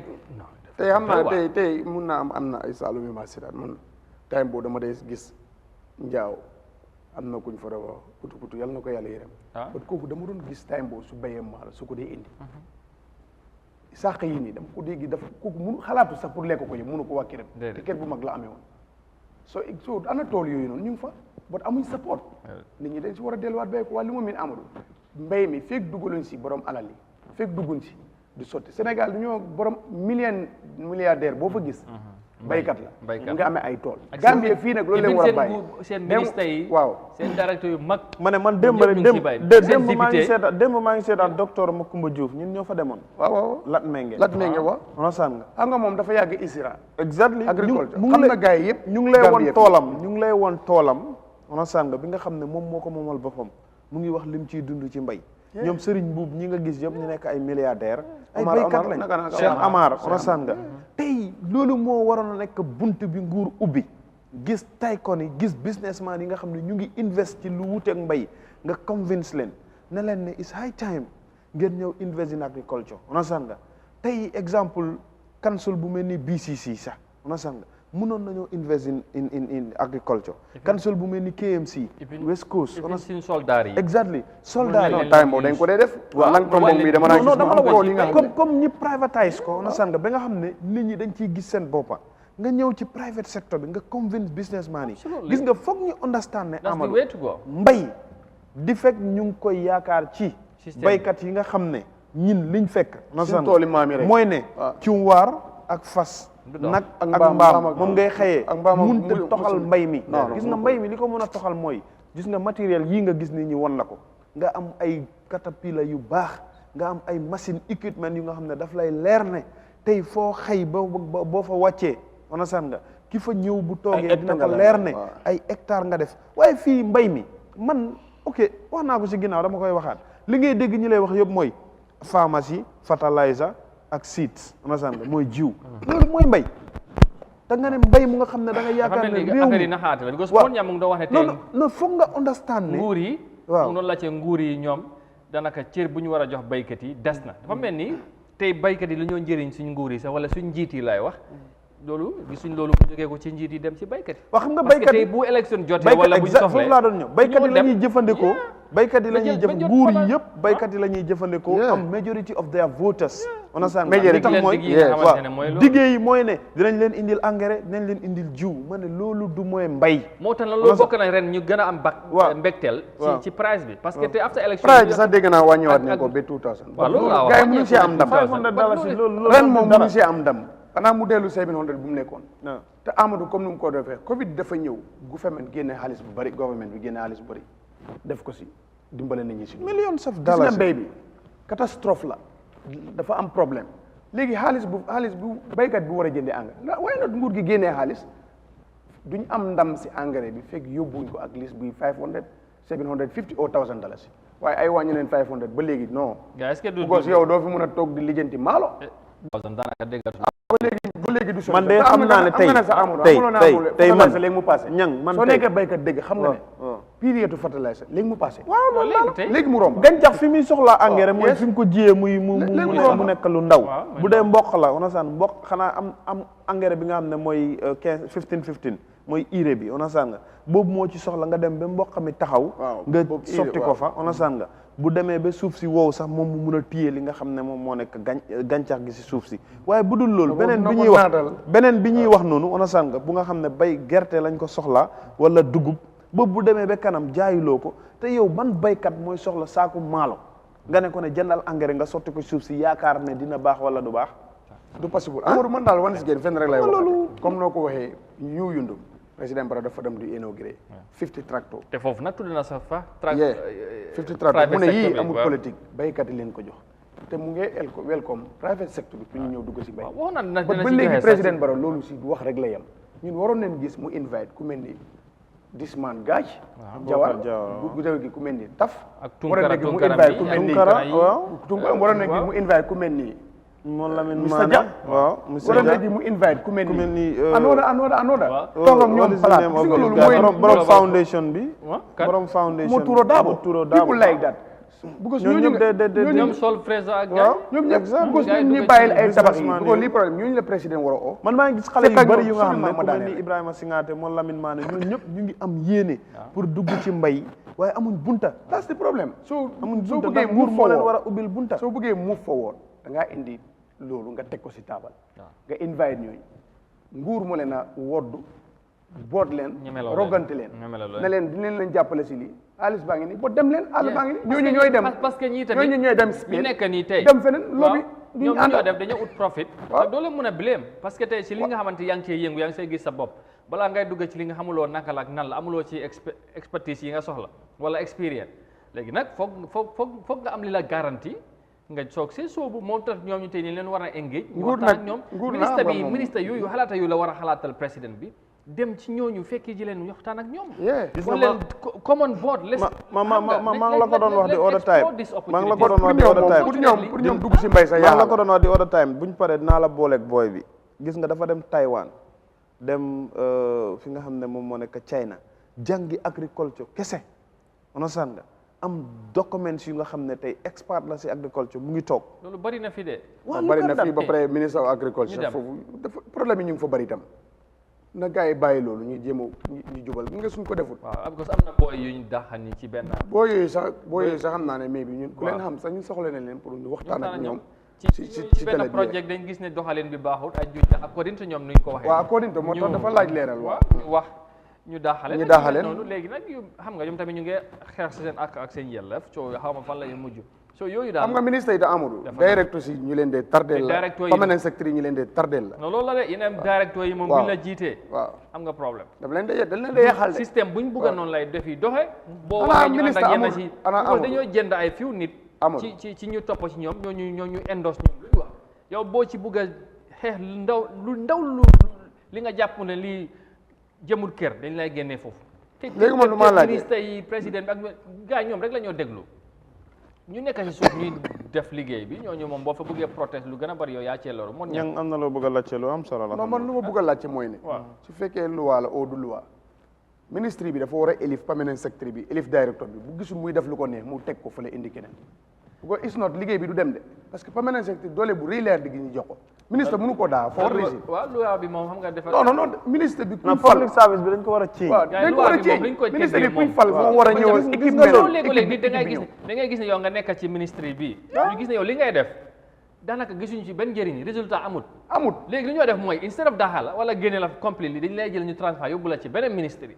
tey xam naa tey mun naa am na ay saalum yu ma seetaan man time boobu dama day gis njaaw am na kuñ fa rewa putu yàlla na ko yàlla yërëm but kooku dama doon gis time boobu su béyee maalo su ko dee indi sàq yi nii dama ko dégg dafa kooku mun xalaatu sax pour lekk ko yëpp mënu ko waa këram te kër bu mag la amee woon soo ana tool yooyu noonu ñu ngi fa but amuñ support nit ñi dañ si war a delluwaat béy ko waa li ma miin Amadou mbéy mi feeg duggaluñ si borom alal yi feeg dugguñ si du sotti Sénégal du ñoo borom milliardaire boo fa gis baykat la nga amee ay tool Gambie fii nag loolu leen war a bàyyi seen ministre yi waaw seen directeur yu mag ma ne man démb maa ngi seetaan docteur Macoumba Diouf ñun ñoo fa demoon waaw Lat Menge waaw onosaan nga xam nga moom dafa yàgg ISRA exactly agriculture xam na gars yi yëpp ñu ngi lay woon toolam onosaan nga bi nga xam ne moom moo ko moomal boppam mu ngi wax lim ciy dund ci mbay ñoom Serigne Mbuub ñi nga gis yëpp ñu nekk ay milliardaire ay baykat lañ Cheikh Amar onosaan nga tey loolu moo waroon a nekk bunt bi nguur ubbi gis tycoon yi gis businessman yi nga xam ne ñu ngi invest ci lu wuteeg mbay nga convince leen ne leen ne it's high time ngeen ñëw invest in agriculture onosaan nga tey exemple council bu mel ni BCC sax onosaan nga mënoon nañoo invest in agriculture council bu mel ni KMC West Coast suñu soldats yi exactly soldats yi time boobu dañ ko dee def lang tombong mi dama naa gis dama la wax comme ñi privatise ko onosaan nga ba nga xam ne nit ñi dañ ciy gis seen boppa nga ñëw ci private sector bi nga convince businessman yi gis nga foog ñu understand ne Amadou mbay di fekk ñu ngi koy yaakaar ci baykat yi nga xam ne ñin liñ fekk onosaan mooy ne cumwaar ak fas nag ak mbaam moom ngay xëyee munta toxal mbay mi gis nga mbay mi li ko mën a toxal mooy gis nga matériel yii nga gis nit ñi won la ko nga am ay caterpillar yu baax nga am ay machine équipement yu nga xam ne daf lay leer ne tey foo xëy boo fa wàccee onosaan nga ki fa ñëw bu toogee dina ko leer ne ay hectare nga def waaye fii mbay mi man ok wax naa ko si ginnaaw dama koy waxaat li ngay dégg ñi lay wax yëpp mooy pharmacie fertilizer ak seeds onosaan nga mooy jiw loolu mooy mbay te nga ne mbay mu nga xam ne da nga yaakaar ne réew mi naxaate la because moon ñam mu ngi doon wax ne tey non foog nga understand ne nguur yi mu noonu la ci nguur yi ñoom danaka cër bu ñu war a jox baykat yi des na dafa mel ni tey baykat yi lu ñoo njëriñ suñ nguur yi sax wala suñ njiit yi lay wax loolu gisuñ loolu bu jógee ko ci njiit yi dem ci baykat yi wax nga baykat yi bu élection jotee wala bu ñu soxlee foofu laa doon ñëw baykat yi la ñuy jëfandikoo baykat yi la ñuy jëf nguur yi yëpp baykat yi la ñuy jëfandikoo am majority of their voters onosaan li tax mooy diggée yi mooy ne dinañ leen indil engrais dinañ leen indil jiw ma ne loolu du mooy mbay moo tax loolu bokk na ren ñu gën a am mbégteel ci price bi parce que te after election price bi sax dégg naa wàññiwaat nañ ko ba 2000 waaw loolu laa wax gars yi mënuñ si am ndam $500 ren moom mënuñ si am ndam xanaa mu dellu 700 bu mu nekkoon te Amadou comme ni mu ko defee Covid dafa ñëw gouvernement génne xaalis bu bëri government bi génne xaalis bu bëri def ko si dimbale nit ñi si millions of gis dollars nga mbéy bi catastrophe la dafa am problème léegi xaalis bu béykat bi war a jëndee engrais waaye nag nguur gi génnee xaalis duñ am ndam si engrais bi fekk yóbbuñ ko ak liste buy 500 750 or $1,000 waaye ay wàññi leen 500 ba léegi non. est-ce que du because yow doo fi mën a toog di lijjanti maalo. ba léegi du sori. man de xam naa ne tey man léegi mu passé. ñang man soo nekkee béykat dëgg xam nga ne. période fertilizer léegi mu passé. waaw léegi mu romb. gàncax fi muy soxlaa engrais mooy fi mu ko jiyee mu nekk lu ndaw. bu dee mboq la on a saan mboq xanaa am engrais bi nga xam ne mooy 15 mooy urée bi on a saan nga boobu moo ci soxla nga dem ba mboq mi taxaw. nga sotti ko fa on a saan nga bu demee ba suuf si wow sax moom mu mun a téye li nga xam ne moom moo nekk gàncax gi si suuf si waaye bu dul loolu beneen bi ñuy wax noonu on a saan nga bu nga xam ne bay gerte lañ ko soxlaa wala dugub boobu bu demee ba kanam jaayuloo ko te yow ban baykat mooy soxla saaku maalo nga ne ko ne jëndal engrais nga sotti ko suuf si yaakaar ne dina baax wala du baax du possible Amadou man daal wan si génn fenn rek lay wax comme noo ko waxee yundum président Barrow dafa dem di inauguré 50 tracteurs te foofu nag tudd na sax fa 50 tracteurs mu ne yii amul politique baykat yi leen ko jox te mu ngi welcome private sector bi pour ñu ñëw dugg si mbay ba léegi président Barrow loolu si wax rek la yem ñun waroon nañ gis mu invite ku mel ni Disman Gaaj Jawar bu gi ku mel ni Taf waroon nañ gis mu invite ku mel ni waroon nañ gis mu invite ku mel ni moom la Mr. Dia waaw waroon nañ gis mu invite ku mel ni anoda toog ak ñoom palaat borom foundation bi borom foundation mo Touro Dabo people like that because ñoom sol Freza ak gars ñoom ñëpp because ñu bàyyil ay tabax yi ko lii problème ñooñu la président war a oo man maa ngi gis xale yu bëri yu nga xam ne ku mel ni Ibrahima Singaate moom Lamine Mané ñun ñëpp ñu ngi am yéene pour dugg ci mbay waaye amuñ bunta that's the problem soo bëggee nguur moo leen war a ubbil bunta soo bëggee move forward da ngaa indi loolu nga teg ko si taabal nga invite ñooñu nguur moo leen a woddu boot leen rogante leen ne leen dinañ leen jàppale si lii xaalis baa ngi nii boo dem leen àll baa ngi nii ñooñu ñooy dem parce que ñii tamit ñooñu ñooy dem ñu nekk nii tey dem feneen lobby ñoom ñoo def dañoo ut profit te doo leen mën a blame parce que tey si li nga xamante yaa ngi cee yëngu yaa ngi see gis sa bopp balaa ngay dugg ci li nga xamuloo naka la ak nan la amuloo ci expertise yi nga soxla wala expérience léegi nag foog nga am li la garantie nga soog see soobu moom tax ñoom ñu tey nii leen war a engage waxtaan ak ñoom ministre yooyu xalaata yu la war a xalaatal président bi dem ci ñooñu fekkee ji leen waxtaan ak ñoom wala leen common board maa ngi la ko doon wax di all the time maa ngi la ko doon wax di all the time pour ñoom dugg si mbay sa maa ngi la ko doon wax di all the time buñ paree dinaa la booleeg booy bi gis nga dafa dem Taiwan dem fi nga xam ne moom moo nekk China jàngi agriculture kese onosaan nga am documents yu nga xam ne tey expert la si agriculture mu ngi toog loolu bari na fi de waaw bari na fi ba pare ministre of agriculture foofu dafa problème yi ñu ngi fa bari itam na gars yi bàyyi loolu ñu jéem a ñu jubal nga suñ ko defut waaw parce que am na booy yu ñu daaxal ni ci benn boo yooyu sax xam naa ne mais bi ñun ku leen xam sax ñun soxla nañ leen pour ñu waxtaan ak ñoom ci benn projet dañ gis ne doxalin bi baaxul ak juj according to ñoom nuñ ko waxee waaw according to moo tax dafa laaj leeral wax ñu daaxale noonu léegi nag yu xam nga ñoom tamit ñu ngi xeex seen ak seen yelleef soo xaw ma fan la ñu mujj so yooyu daal xam nga ministre yi da Amadou directeur si ñu leen dee tardel la permanent secteur yi ñu leen dee tardel la non loolu la de yeneen directeur yi moom buñ la jiitee waaw am nga problème dañ leen di yaxal de système buñ bëgg noonu lay def yi doxe boo waxee ñu ànd ak yenn si dañoo jënd ay fiw nit ci ñu topp ci ñoom ñooñu endos ñoom lu ñu wax yow boo ci bëgg a xeex lu ndaw li nga jàpp ne lii jëmul kër dañ lay génnee foofu léegi man lu ma laaj ministre yi président bi ak gars yi ñoom rek la ñoo déglu ñu nekk ci suuf ñuy def liggéey bi ñooñu moom boo fa bëggee proteste lu gën a bari yow yaa cee loru ñang am na loo bëgg a laajte lu am solo la non man lu ma bëgg a laajte mooy ne su fekkee loi la au du loi ministre bi dafa war a élif permanent secteur bi élif directeur bi bu gisul muy def lu ko neex mu teg ko fële indi keneen bu ko is not liggéey bi du dem de parce que permanent secteur doole bu rëy leer di gi ñu jox ko ministre mënu ko daa for reason waaw loi bi moom xam nga dafa non ministre bi kuñ fal public service bi dañ ko war a ci dañ ko war a ci ministre bi kuñ fal moo war a ñëw équipe léegi da ngay gis ne yow nga nekk ci ministre bi ñu gis ne yow li ngay def daanaka gisuñu ci benn njëriñ résultat amut léegi li ñoo def mooy instead of daxal wala génne la complet li dañ lay jël ñu transfert yóbbu la ci beneen ministre yi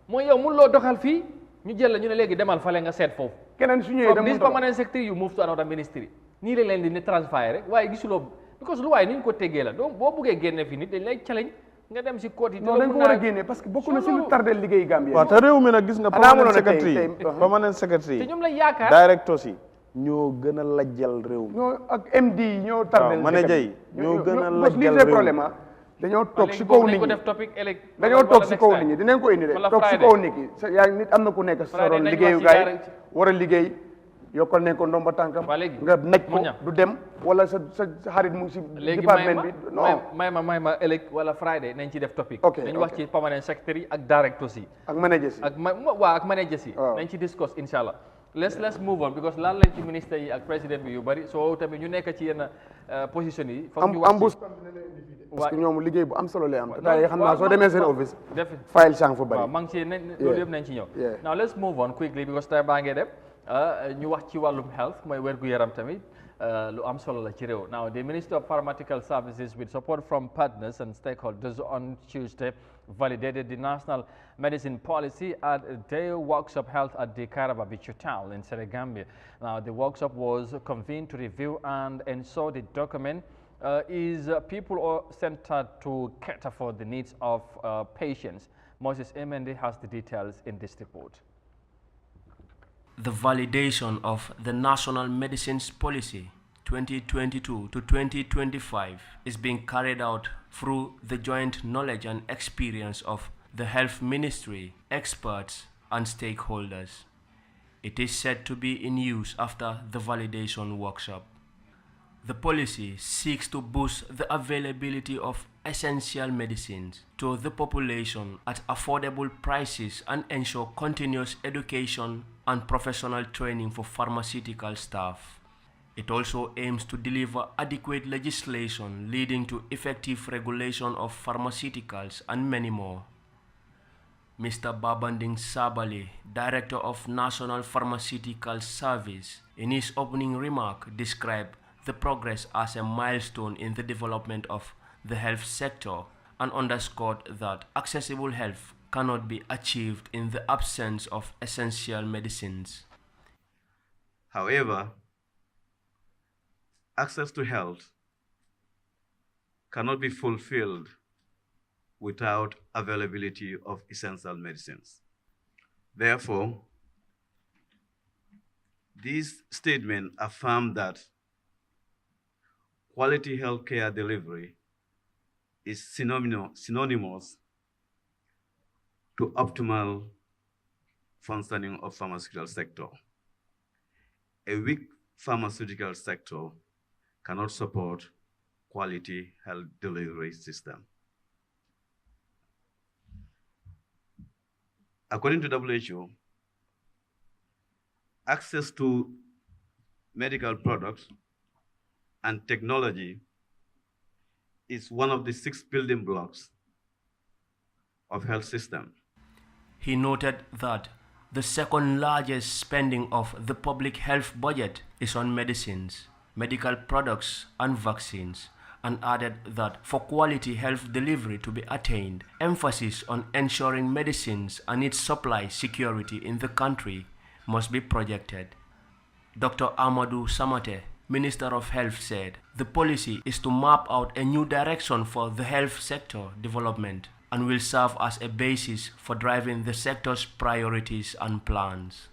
mooy yow mun loo doxal fii ñu jël la ñu ne léegi demal fale nga seet foofu keneen su ñëwee this permanent secretary you move to another ministry nii lañ leen di ne transfert rek waaye gisuloo because lu waaye ni ñu ko teggee la donc boo buggee génne fi nit dañ lay challenge nga dem si côté non dañ ko war a génne parce que bokk na si lu tardel liggéey Gambie. waaw te réew mi nag gis nga permanent secretary te ñoom la yaakaar directors yi ñoo gën a lajjal réew mi. ñoo ak MD yi ñoo tardel. manager yi ñoo gën a lajjal lii c'est problème ah. dañoo toog si kaw nit ñi dañoo toog si kaw nit ñi dinañ ko indi de toog si kaw nit ñi yaa nit am na ku nekk sa ron liggéeyukaay war a liggéey yokkal nañ ko ndomba tànkam nga naj ko du dem wala sa xarit mu ngi si département bi non may ma ëllëg wala Friday nañ ci def topic ok dañ wax ci permanent secretary ak directors yi ak managers yi ak managers yi nañ ci discuss inshallah let's move on because laal lañ ci ministre yi ak président bi yu bari soo tamit ñu nekk ci yenn position yi foog ñu wax parce que ñoom liggéey bu am solo lay am te daal xam naa soo demee seen office file sang fa bari waaw maa ngi ci loolu yëpp nañ ci ñëw now let's move on quickly because time baa ngee dem ñu wax ci wàllum health mooy wér-gu-yaram tamit lu am solo la ci réew. Now the Minister of Pharmaceutical Services with support from partners and stakeholders on Tuesday validated the national medicine policy at their workshop held at the Kairaba Beach Hotel in Gambia. Now the workshop was convened to review and ensure the document is people-centered to cater for the needs of patients. Moses Emendi has the details in this report. The validation of the National Medicines Policy 2022 to 2025 is being carried out through the joint knowledge and experience of the Health Ministry, experts and stakeholders. It is said to be in use after the validation workshop. The policy seeks to boost the availability of essential medicines to the population at affordable prices and ensure continuous education and professional training for pharmaceutical staff. It also aims to deliver adequate legislation leading to effective regulation of pharmaceuticals and many more. Mr. Babanding Sabali, Director of National Pharmaceutical Service, in his opening remark described the progress as a milestone in the development of the health sector and underscored that accessible health cannot be achieved in the absence of essential medicines. However, access to health cannot be fulfilled without availability of essential medicines. Therefore, this statement affirms that quality healthcare delivery is synonymous to optimal functioning of pharmaceutical sector. A weak pharmaceutical sector cannot support quality health delivery system. According to WHO, access to medical products and technology is one of the 6 building blocks of health system. He noted that the second largest spending of the public health budget is on medicines, medical products and vaccines, and added that for quality health delivery to be attained, emphasis on ensuring medicines and its supply security in the country must be projected. Dr. Amadou Samate, Minister of Health, said the policy is to map out a new direction for the health sector development and will serve as a basis for driving the sector's priorities and plans.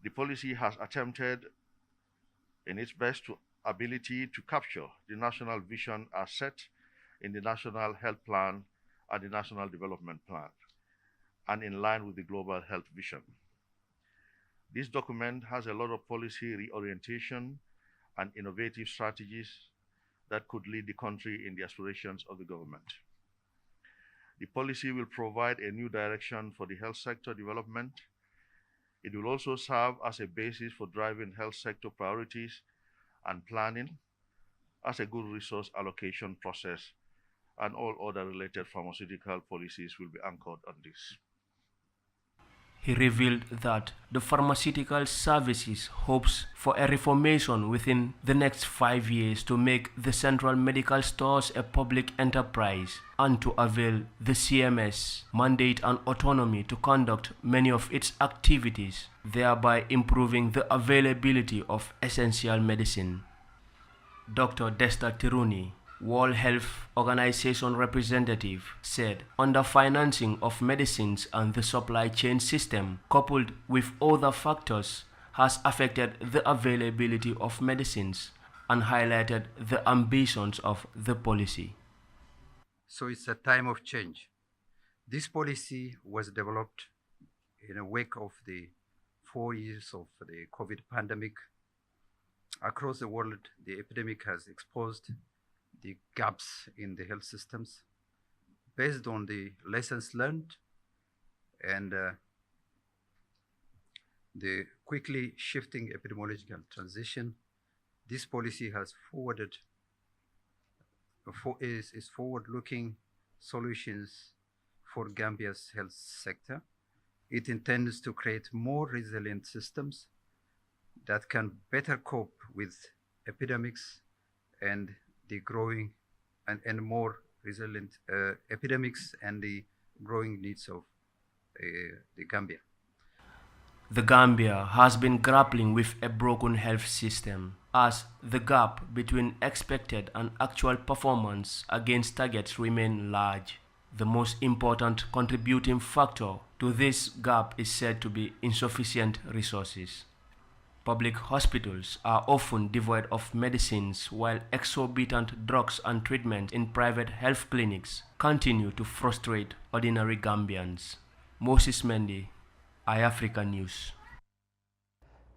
The policy has attempted in its best ability to capture the national vision as set in the National Health Plan and the National Development Plan, and in line with the Global Health Vision. This document has a lot of policy reorientation and innovative strategies that could lead the country in the aspirations of the government. The policy will provide a new direction for the health sector development. It will also serve as a basis for driving health sector priorities and planning as a good resource allocation process, and all other related pharmaceutical policies will be anchored on this. He revealed that the pharmaceutical services hopes for a reformation within the next 5 years to make the central medical stores a public enterprise and to avail the CMS mandate and autonomy to conduct many of its activities, thereby improving the availability of essential medicine. Dr. Desta Tiruni, World Health Organization representative said underfinancing of medicines and the supply chain system, coupled with other factors, has affected the availability of medicines and highlighted the ambitions of the policy. So it's a time of change. This policy was developed in the wake of the 4 years of the COVID pandemic. Across the world, the epidemic has exposed the gaps in the health systems. Based on the lessons learned and the quickly shifting epidemiological transition, this policy has is forward-looking solutions for Gambia's health sector. It intends to create more resilient systems that can better cope with epidemics and the growing and more resilient epidemics and the growing needs of the Gambia. The Gambia has been grappling with a broken health system as the gap between expected and actual performance against targets remain large. The most important contributing factor to this gap is said to be insufficient resources. Public hospitals are often devoid of medicines, while exorbitant drugs and treatment in private health clinics continue to frustrate ordinary Gambians. Moses Mendy, Eyeafrica News.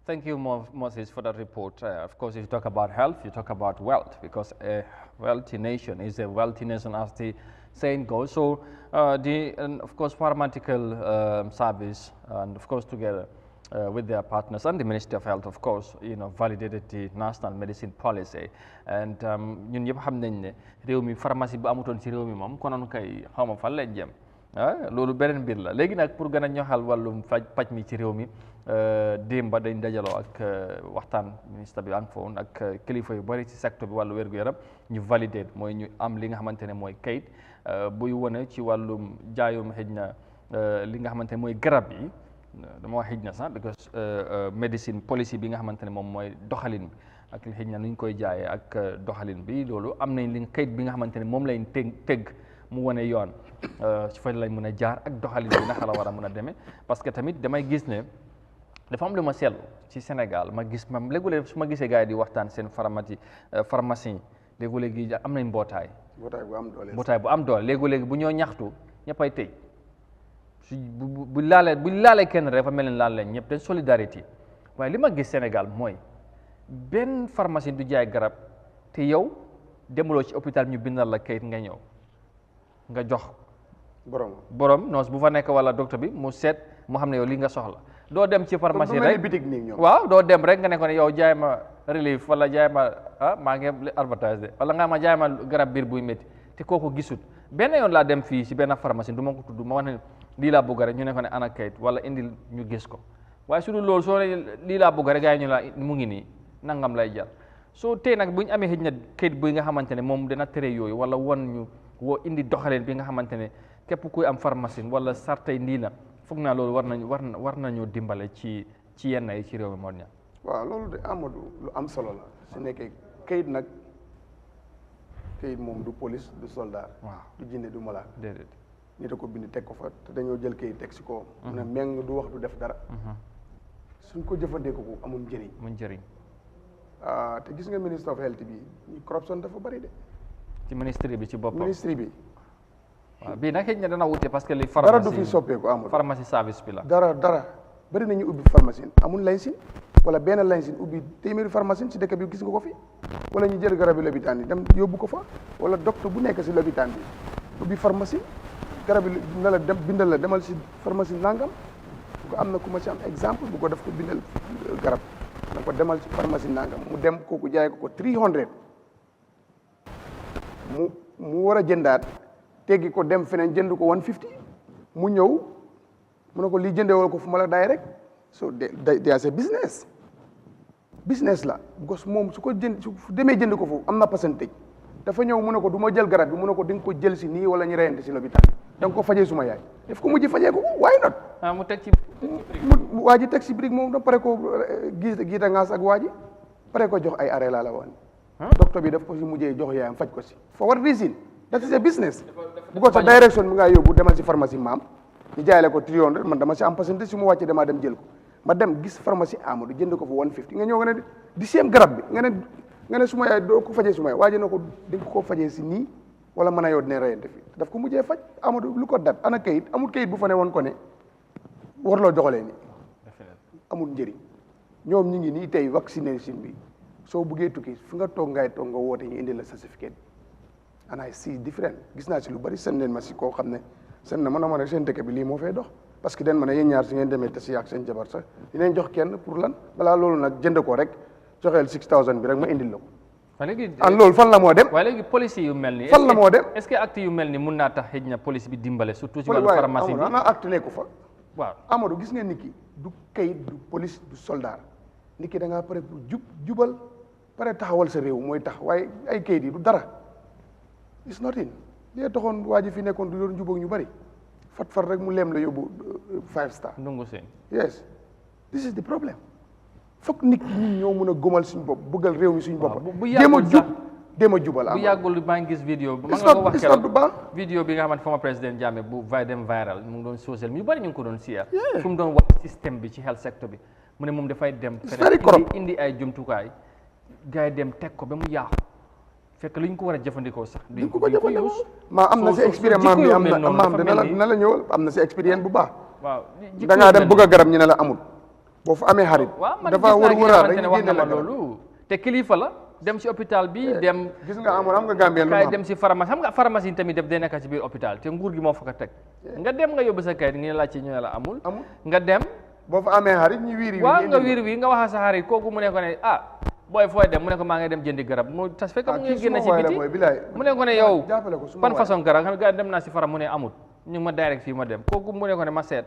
Thank you, Moses, for that report. Of course, if you talk about health, you talk about wealth, because a wealthy nation is a wealthy nation, as the saying goes. So, and of course, pharmaceutical service, and of course, together with their partners and the Ministry of Health, of course, validated the national medicine policy. And ñun ñëpp xam nañ ne réew mi pharmacie bu amutoon ci réew mi moom konoon kay xaw ma fan lañ jëm loolu beneen mbir la. Léegi nag pour gën a ñoxal wàllum paj mi ci réew mi démba dañ dajaloo ak waxtaan ministre bi ang foon ak kilifa yu bari ci secteur bi wàllu wér-gu-yaram ñu validate mooy ñu am li nga xamante ne mooy kayit buy wane ci wàllum jaayum xëj na li nga xamante ne mooy garab yi dama wax xëj na sax because medicine policy bi nga xamante ne moom mooy doxalin bi ak xëj na nu ñu koy jaayee ak doxalin bi loolu am nañ li kayit bi nga xamante ne moom lañ tëgg mu wane yoon ci fa lañ mën a jaar ak doxalin bi naka la war a mën a demee parce que tamit damay gis ne dafa am lu ma seetlu ci Sénégal ma gis mam léegi-léegi su ma gisee gars yi di waxtaan seen pharmacie léegi-léegi am nañ mbootaay bu am doole léegi-léegi bu ñoo ñaxtu ñëppay tëj buñ laalee kenn rek dafa mel ni laal leen ñëpp dañ solidarité waaye li ma gis Sénégal mooy benn pharmacie du jaay garab te yow demuloo ci hôpital ñu bindal la kayit nga ñëw nga jox borom noos bu fa nekk wala docteur bi mu seet mu xam ne yow li nga soxla doo dem ci pharmacie rek waaw doo dem rek nga ne ko ne yow jaay ma relief wala jaay ma maa ngi advertise de wala nga ma jaay ma garab biir buy métti te kooku gisut benn yoon laa dem fii ci benn pharmacie du ma ko tudd ma wax ne lii laa bëgg rek ñu ne ko ne ana kayit wala indil ñu gis ko waaye su dul loolu soo ne lii laa bëgg rek gars yi ñu la mu ngi nii nangam lay jar soo tey nag bu ñu amee xëj na kayit bi nga xamante ne moom dina tere yooyu wala won ñu woo indi doxaleen bi nga xamante ne képp kuy am pharmacie wala sartay ndii na foog naa loolu war nañu dimbale ci yenn yi ci réew mi moo ña waaw loolu de Amadou lu am solo la su nekkee kayit nag kayit moom du police du soldat du jinne du malaat déedéet nit a ko bind teg ko fa te dañoo jël kayit teg si kawam mu ne meng du wax du def dara suñ ko jëfandikoo ko amul njëriñ te gis nga ministre of health bi ñu corruption dafa bari de ci ministre bi ci boppam ministre bi waaw bii nag xëy na dana wute parce que li dara du fi soppeeku amul pharmacie service bi la dara bari nañu ubbi pharmacie amul laysin wala benn laysin ubbi téeméeri pharmacie ci dëkk bi gis nga ko fi wala ñu jël garabi lopitaan yi dem yóbbu ko fa wala docteur bu nekk si lopitaan bi ubbi pharmacie garab yi na la dem bindal la demal si pharmacie nangam bu ko am na ku ma si am exemple bu ko def ko bindal garab na ko demal si pharmacie nangam mu dem kooku jaay ko 300 mu war a jëndaat teggi ko dem feneen jënd ko 150 mu ñëw mu ne ko lii jëndewal ko fu ma la daay rek so there's a business la because moom su demee jënd ko foofu am na percentage dafa ñëw mu ne ko du ma jël garab bi mu ne ko di nga ko jël si nii wala ñu reyante si lopitaan da nga ko fajee suma yaay def ko mujj fajee ko why not mu teg ci waa ji teg si brique moom da pare ko giita ngaas ak waa ji pare ko jox ay arrêt laa la wax docteur bi daf ko si mujjee jox yaayam faj ko si for what reason that is a business bu ko sa direction bi nga yóbbu demal si pharmacie maam ñu jaayale ko 300 man dama si am pourcentage su ma wàccee damaa dem jël ko ma dem gis pharmacie Amadou jënd ko fa 150 nga ñëw nga ne di same garab bi nga ne su ma yaay doo ko fajee su ma yaay waaje na ko di nga ko fajee si nii wala mën a yow dina reyante fi daf ko mujjee faj Amadou lu ko dat ana kayit amul kayit bu fa ne woon ko ne warloo joxalee ni amul njëriñ ñoom ñi ngi nii tey vaccination bi soo buggee tukki fi nga toog ngay toog nga woote ñu indi la certificat and I see different gis naa si lu bari seen leen ma si koo xam ne seen na mën a seen dëkk bi lii moo fay dox parce que den ma ne yéen ñaar si ngeen demee te si yàgg seen jabar sax dinañ jox kenn pour lan balaa loolu nag jënd ko rek joxeel 6000 bi rek ma indil la ko an loolu fan la moo dem waaye léegi police yu mel ni fan la moo dem est-ce que acte yu mel ni mun naa tax xëj na police bi dimbale surtout ci wàllu pharmacie bi ana acte nekku fa waaw Amadou gis nga nit ki du kayit du police du soldat nit ki da ngaa pare pour jubal pare taxawal sa réew mooy tax waaye ay kayit yi du dara it's nothing li taxoon waa ji fi nekkoon du yoon jubóog ñu bari fat rek mu leem la yóbbu 5 star ndungu seen yes this is the problem fokk nit ñi ñoo mën a gomal suñu bopp bëggal réew mi suñu bopp déem a jubal bu yàggul maa ngi gis vidéo bi ma nga ko wax keroog vidéo bi nga xamante former président Jammeh bu dem viral mu ngi doon social mi yu bari ñu ngi ko doon siya fu mu doon wax système bi ci health sector bi mu ne moom dafay dem feneen indi ay jumtukaay gars yi dem teg ko ba mu yaaxu fekk lu ñu ko war a jëfandikoo sax duñ ko use maa am na si expérience maam bi maam dina la ñëwal am na si expérience bu baax waaw da ngaa dem bëgg a garab ñu ne la amul boo fa amee xarit dafa wër dañu génne la loolu te kilifa la dem si hôpital bi dem gis nga amoon xam nga Gambien kay dem si pharmacie xam nga pharmacie tamit def day nekk ci biir hôpital te nguur gi moo fa ko teg nga dem nga yóbbu sa kayit nga laaj ci ñu ne la amul nga dem boo fa amee xarit ñu wiiri waaw nga wiiri nga wax sa xarit kooku mu ne ko ne booy fooy dem mu ne ko maa ngi dem jëndi garab mu tas fekk mu ngi génn ci biti mu ne ko ne yow ban façon garab xam nga dem naa si fara mu ne amul ñu ma direct fii ma dem kooku mu ne ko ne ma seet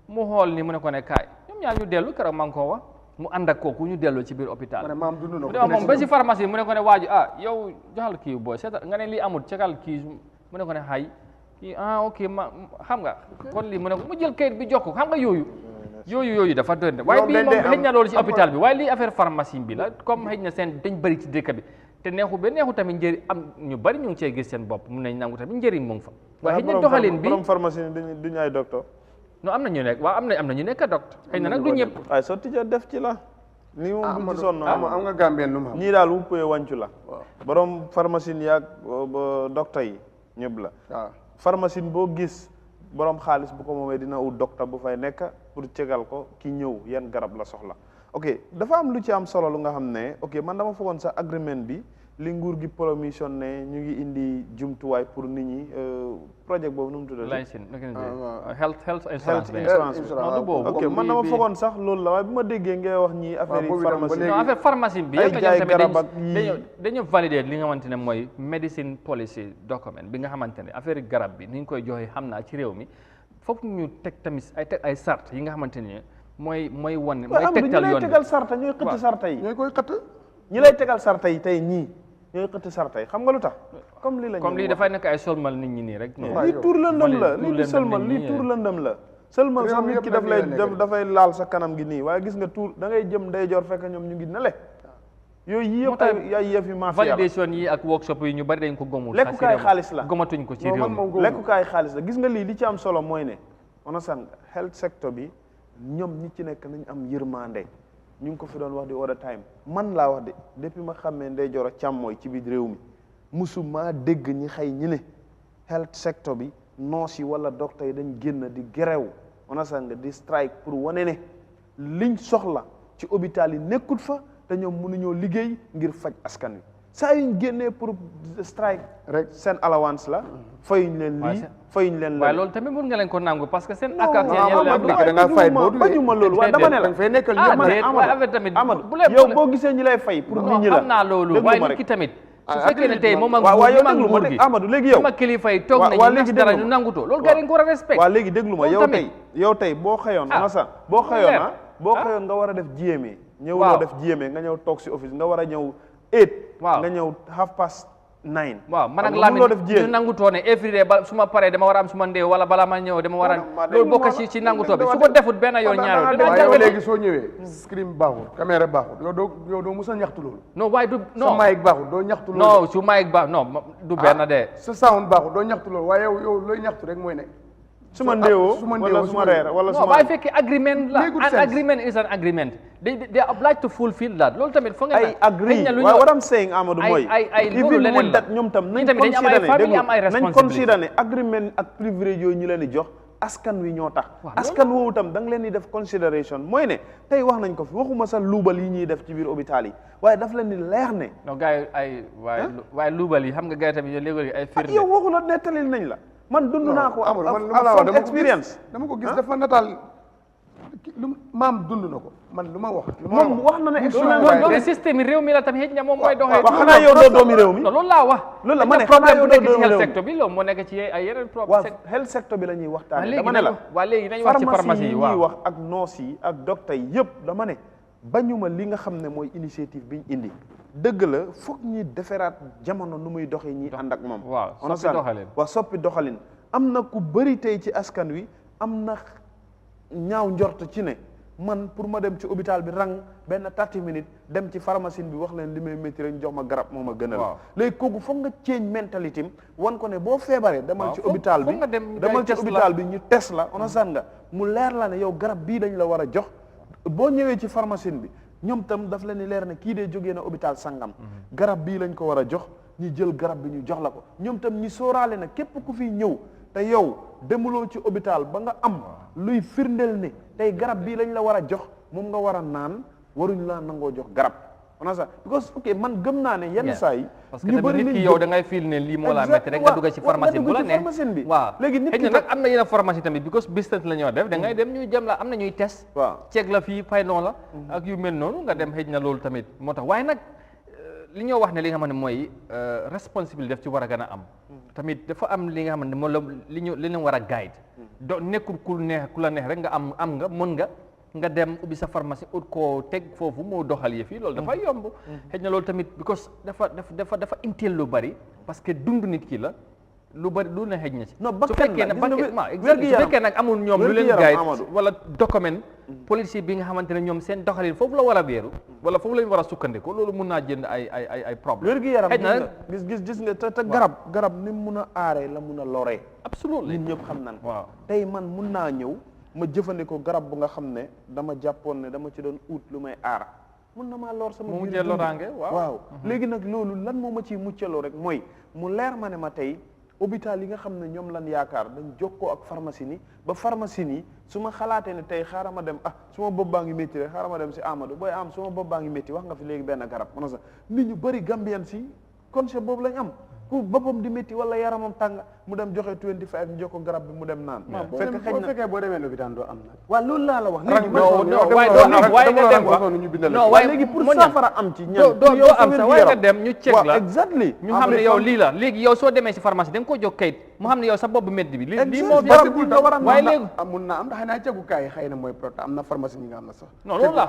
mu xool ni mu ne ko ne kaay ñoom ñaar ñu dellu keroog maa ngi koo wax mu ànd ak kooku ñu delloo ci biir hôpital mu ne moom ba si pharmacie mu ne ko ne waaju yow joxal kii booy seet nga ne lii amul cekal kii mu ne ko ne xay kii ok ma xam nga kon lii mu ne ko mu jël kayit bi jox ko xam nga yooyu dafa doon waaye bii moom xëj na loolu ci hôpital bi waaye lii affaire pharmacie bi la comme xëj na seen dañ bëri ci dëkk bi te neexu tamit njëriñ am ñu bëri ñu ngi cee gis seen bopp mun nañ nangu tamit njëriñ mu ngi fa waaye xëj na doxalin bi borom pharmacie duñu ay docteur non am na ñu nekk waaw am na ñu nekk docteur xëy na nag du ñëpp waaye soo tijja def ci la ni moom du ci sonn am nga Gambien lu mu xam ñii daal wuppee wàncu la borom pharmacie yaag docteur yi ñëpp la pharmacie boo gis borom xaalis bu ko moomee dina ut docteur bu fay nekk pour cegal ko ki ñëw yan garab la soxla ok dafa am lu ci am solo lu nga xam ne ok man dama foogoon sa agreement bi li nguur gi promission ne ñu ngi indi jumtuwaay pour nit ñi projet boobu nu mu tuddati health insurance ok man dama foogoon sax loolu la waaye bu ma déggee ngay wax ñi affaire yi pharmacie non affaire pharmacie bi ay jaay garab ak dañu valider li nga xamante ne mooy medicine policy document bi nga xamante ne affaire garab bi ni ñu koy joxe xam naa ci réew mi foog ñu teg tamit ay sart yi nga xamante ne mooy wane mooy tegtal yoon bi ñi lay tegal sarta ñooy xëtt sarta yi ñooy koy xëtt ñi lay tegal sarta yi tey ñii ñooy xëtt sarta yi xam nga lu tax comme lii dafay nekk ay solmal nit ñi nii rek lii tuur lëndëm la lii di solmal lii tuur lëndëm la seulement sax nit ki dafay laal sa kanam gi nii waaye gis nga tuur da ngay jëm ndeyjoor fekk ñoom ñu ngi nele yooyu yëpp ay yëf yu mafia la validation yi ak workshop yi ñu bari dañ ko gomul lekkukaay xaalis la gomatuñ ko ci réew mi lekkukaay xaalis la gis nga lii li ci am solo mooy ne on san health sector bi ñoom ñi ci nekk nañ am yërmande ñu ngi ko fi doon wax di all the time man laa wax de depuis ma xàmmee ndeyjoor ak càmmooy ci biir réew mi musuma dégg ñi xëy ñi ne health sector bi nurse yi wala docteur yi dañ génn di gerew on san nga di strike pour wane ne liñ soxla ci hôpital yi nekkut fa te ñoom mënuñoo liggéey ngir faj askan wi saa yuñ génnee pour strike rek seen allowance la fayuñ leen lii fayuñ leen la waaye loolu tamit mën nga leen ko nangu parce que seen bañuma loolu waaye dama ne la Amadou yow boo gisee ñi lay fay pour nit ñi la xam naa loolu waaye nit ki tamit su fekkee ne tey moom ak nguur gi Amadou léegi yow sama kilifa yi toog nañu nas dara ñu nangutoo loolu gars yi dañ ko war a respect waaw léegi déglu ma yow tey boo xëyoon masa boo xëyoon nga war a def GMA ñëw loo def GMA nga ñëw toog si office nga war a ñëw 8 nga ñëw 8:30 9 waaw man ak Xam nga Lamine mënuloo def jéel. ñu nangutoo ne every day ba su ma paree dama war a am suma ndéew wala bala ma ñëw dama war a loolu bokk ci nangutoo bi su ko defut benn yoon ñaar yoon waaye yow léegi soo ñëwee screen baaxul caméra baaxul yow doo mus a ñaxtu loolu non waaye du non sa mic baaxul doo ñaxtu loolu non su mic baax non du benn de sa sound baaxul doo ñaxtu loolu waaye yow looy ñaxtu rek mooy ne suma ndéewoo wala suma reer wala non suma waaye fekkee agreement la Make good an sense. agreement is an agreement they are obliged to fulfill that loolu tamit foog nga I agree waaye what I'm saying Amadou mooy loolu even leneen with la that ñoom tam nañ tamit dañu am ay consider famille ne am ay nañ responsibility consider ne agreement ak privilège yooyu ñu leen di jox askan wi ñoo tax askan woowu tam da nga leen di def consideration mooy ne tey wax nañ ko fi waxuma sa luubal yi ñuy def ci biir hôpital yi waaye daf leen di leer ne non gars yi ay waaye luubal yi xam nga gars yi tamit léegi ay firnde yow waxu la nettalil nañ la man dund naa ko amul man lu ma la from wax dama ko experience dama ko gis dafa nataal lu maam dund na ko man lu ma wax moom wax na ne loolu système yi réew mi la tamit xëy na moom mooy doxee wax xanaa yow doo doomi réew mi non loolu laa wax loolu la ma ne problème xanaa bu yow nekk doo ci doomi health réew sector bi loolu moo nekk ci ay yeneen waaw problème health sector bi la ñuy waxtaane léegi dama ne la waa léegi nañu wax ci pharmacie yi ñuy wax ak nurse yi ak docteur yi yëpp dama ne bañuma li nga xam ne mooy initiative bi ñu indi dëgg la foog ñi defaraat jamono nu muy doxee ñi ànd ak moom waaw soppi doxalin waaw soppi doxalin am na ku bëri tey ci askan wi am na ñaaw njort ci ne man pour ma dem ci hôpital bi rang benn 30 minutes dem ci pharmacie bi wax leen li may métti rek jox ma garab moo ma gënal léegi kooku foog nga change mentalité am wan ko ne boo feebaree demal ci hôpital bi demal ci hôpital bi ñu test la onasan nga mu leer la ne yow garab bii dañ la war a jox boo ñëwee ci pharmacie bi ñoom tam daf leen di leer ne kii dee jógee na hôpital sangam garab bii lañ ko war a jox ñu jël garab bi ñu jox la ko ñoom tam ñi sóoraale na képp ku fiy ñëw te yow demuloo ci hôpital ba nga am luy firndeel ne tey garab bii lañ la war a jox moom nga war a naan waruñ laa nangoo jox garab on a ça because ok man gëm naa ne yenn saa yi ñu bëri nit ki yow da ngay fil ne lii moo la métti rek nga dugg ci pharmacie bu la ne waaw léegi nit xëy na nag am na yenn pharmacie tamit because business la ñoo def da ngay dem ñuy jëm la am na ñuy test waaw ceeg la fii fay noonu la ak yu mel noonu nga dem xëy na loolu tamit moo tax waaye nag li ñoo wax ne li nga xam ne mooy responsabilité def ci war a gën a am tamit dafa am li nga xam ne moom la li leen war a guide do nekkul ku neex ku la neex rek nga am nga mën nga dem ubbi sa pharmacie ut koo teg foofu moo doxal yëf yi loolu dafa yomb xëy na loolu tamit because dafa inteel lu bari parce que dund nit ki la lu bari lu ne xëj na ci su fekkee ne su fekkee nag amul ñoom lu leen guide wala document policy bi nga xamante ne ñoom seen doxalin foofu la war a weeru wala foofu lañ war a sukkandiku loolu mun naa jënd ay problème wér-gi-yaram gis nga te garab ni mun a aaree la mun a loree absolument ñun ñëpp xam nan waaw tey man mun naa ñëw ma jëfandikoo garab bu nga xam ne dama jàppoon ne dama ci doon ut lu may aar mun na maa lor sama biir loraange waaw léegi nag loolu lan moo ma ciy muccaloo rek mooy mu leer ma ne ma tey hôpital yi nga xam ne ñoom lan yaakaar dañ jokkoo ak pharmacie ni ba pharmacie ni su ma xalaatee ne tey xaaral ma dem su ma bopp baa ngi métti rek xaaral ma dem si Amadou booy am su ma bopp baa ngi métti wax nga fi léegi benn garab man sax nit ñu bëri Gambien si concept boobu lañ am ku boppam di métti wala yaramam tàng mu dem joxe 25 ñu jox ko garab bi mu dem naan fekkee boo demee lopitaan doo am nag waaw loolu laa la wax léegi pour saafara am ci ñan doo am sax waaye nga dem ñu check la exactly ñu xam ne yow lii la léegi yow soo demee si pharmacie da nga ko jox kayit mu xam ne yow sa bopp métti bi lii moo waaye léegi mun naa am ndax naa cegukaay xëy na mooy produit am na pharmacie yi nga am na sax non loolu la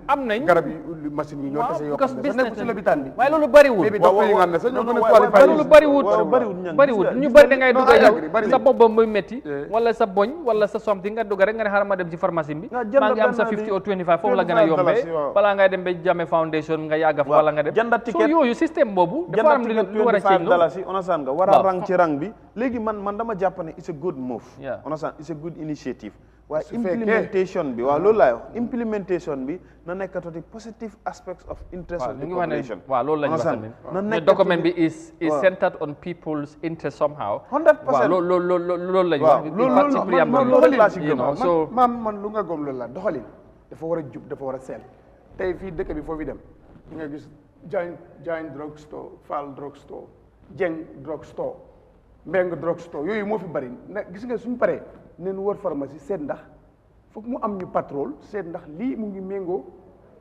am nañ garab yi machine yi ñoo tase yoo xam ne sax nekk ci lopitaan bi waaye loolu bëriwul loolu bëriwul ñu bëri da ngay dugg yow sa bopp muy métti wala sa boñ wala sa something nga dugg rek nga ne xaaral ma dem ci pharmacie bi maa ngi am sa 50 ou 25 foofu la gën a yombee balaa ngay dem ba Jammeh Foundation nga yàgga fa wala nga dem jënda ticket so yooyu système boobu dafa am lu war a ci $25 onasan nga war a rang ci rang bi léegi man dama jàpp ne it's a good move onasan it's a good initiative waaye implementation bi waaw loolu laay wax implementation bi na nekkatoti positive aspects of interest of the population waaw loolu lañu wax tamit document bi is centered on people's interest somehow 100% waaw loolu lañu wax loolu laa si gëm man lu nga gëm loolu la doxalin dafa war a jub dafa war a sell tey fii dëkk bi foofu dem di nga gis Giant drug store Fall drug store Jeng drug store Mbeng drug store yooyu moo fi bari na gis nga suñu paree neen wër pharmacie seet ndax foog mu am ñu patrol seet ndax lii mu ngi méngoo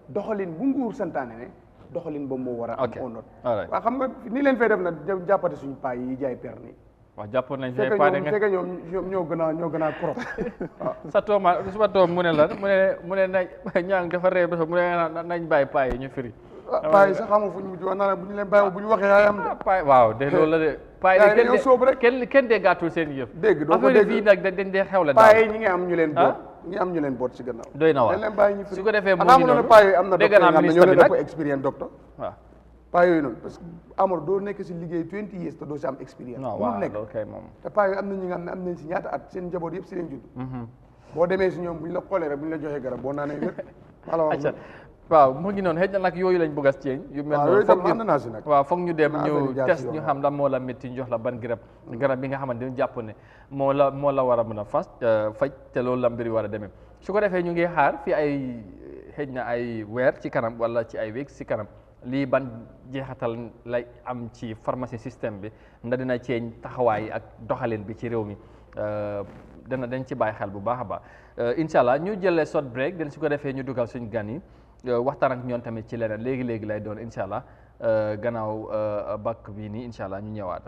doxalin bu nguur santaane ne doxalin ba moo war a am au not waaw xam nga nii leen fay def na jàppate suñu paa yi jaay per nii waaw jàppoon nañ fay paa fekk ñoom ñoo gën a korop sa tooma mu ne la mu ne nañ ñaa ngi dafa ree ba mu ne nañ bàyyi paa yi ñu firi paa yi sax xamu fu ñu mujj wax naa bu ñu leen bàyyi bu ñu waxee yaay am de. paa waaw de loolu la de. paa yi dañoo sóob rek kenn déggaatul seen yëf. dégg doo ko dégg fii nag dañ dee xewle daal. paa yi ñi ngi am ñu leen boot. ñi am ñu leen boot si gannaaw. doy na waar dañ leen bàyyi ñu fi su ko defee mu ngi noonu paa yooyu am na dégg naa ministre bi docteur nag expérience docteur. waaw paa yooyu noonu parce que Amadou doo nekk si liggéey 20 years te doo si am expérience. non waaw loolu kay moom. te paa yooyu am na ñi nga xam ne am nañ si ñaata at seen njaboot yëpp si leen judd. boo demee si ñoom bu ñu la xoolee rek bu ñu la joxee garab boo naanee wér. waaw mu ngi noonu xëy na nag yooyu lañ bëgg a ceeñ yu mel noonu foog ñu dem ñu test ñu xam lan moo la métti ñu jox la ban garab bi nga xamante ni jàpp ne moo la war a mën a faj te loolu la mbir yi war a demee su ko defee ñu ngi xaar fi ay xëy na ay weer ci kanam wala ci ay week ci kanam lii ban jeexatal lay am ci pharmacie système bi ndax dina ceeñ taxawaay ak doxalin bi ci réew mi dañ ci bàyyi xel bu baax a baax incha allah ñu jëlee short break den su ko defee ñu dugal suñ gan yi waxtaan ak ñoom tamit ci leneen léegi lay doon incha allah gannaaw bakk bii nii incha allah ñu ñëwaat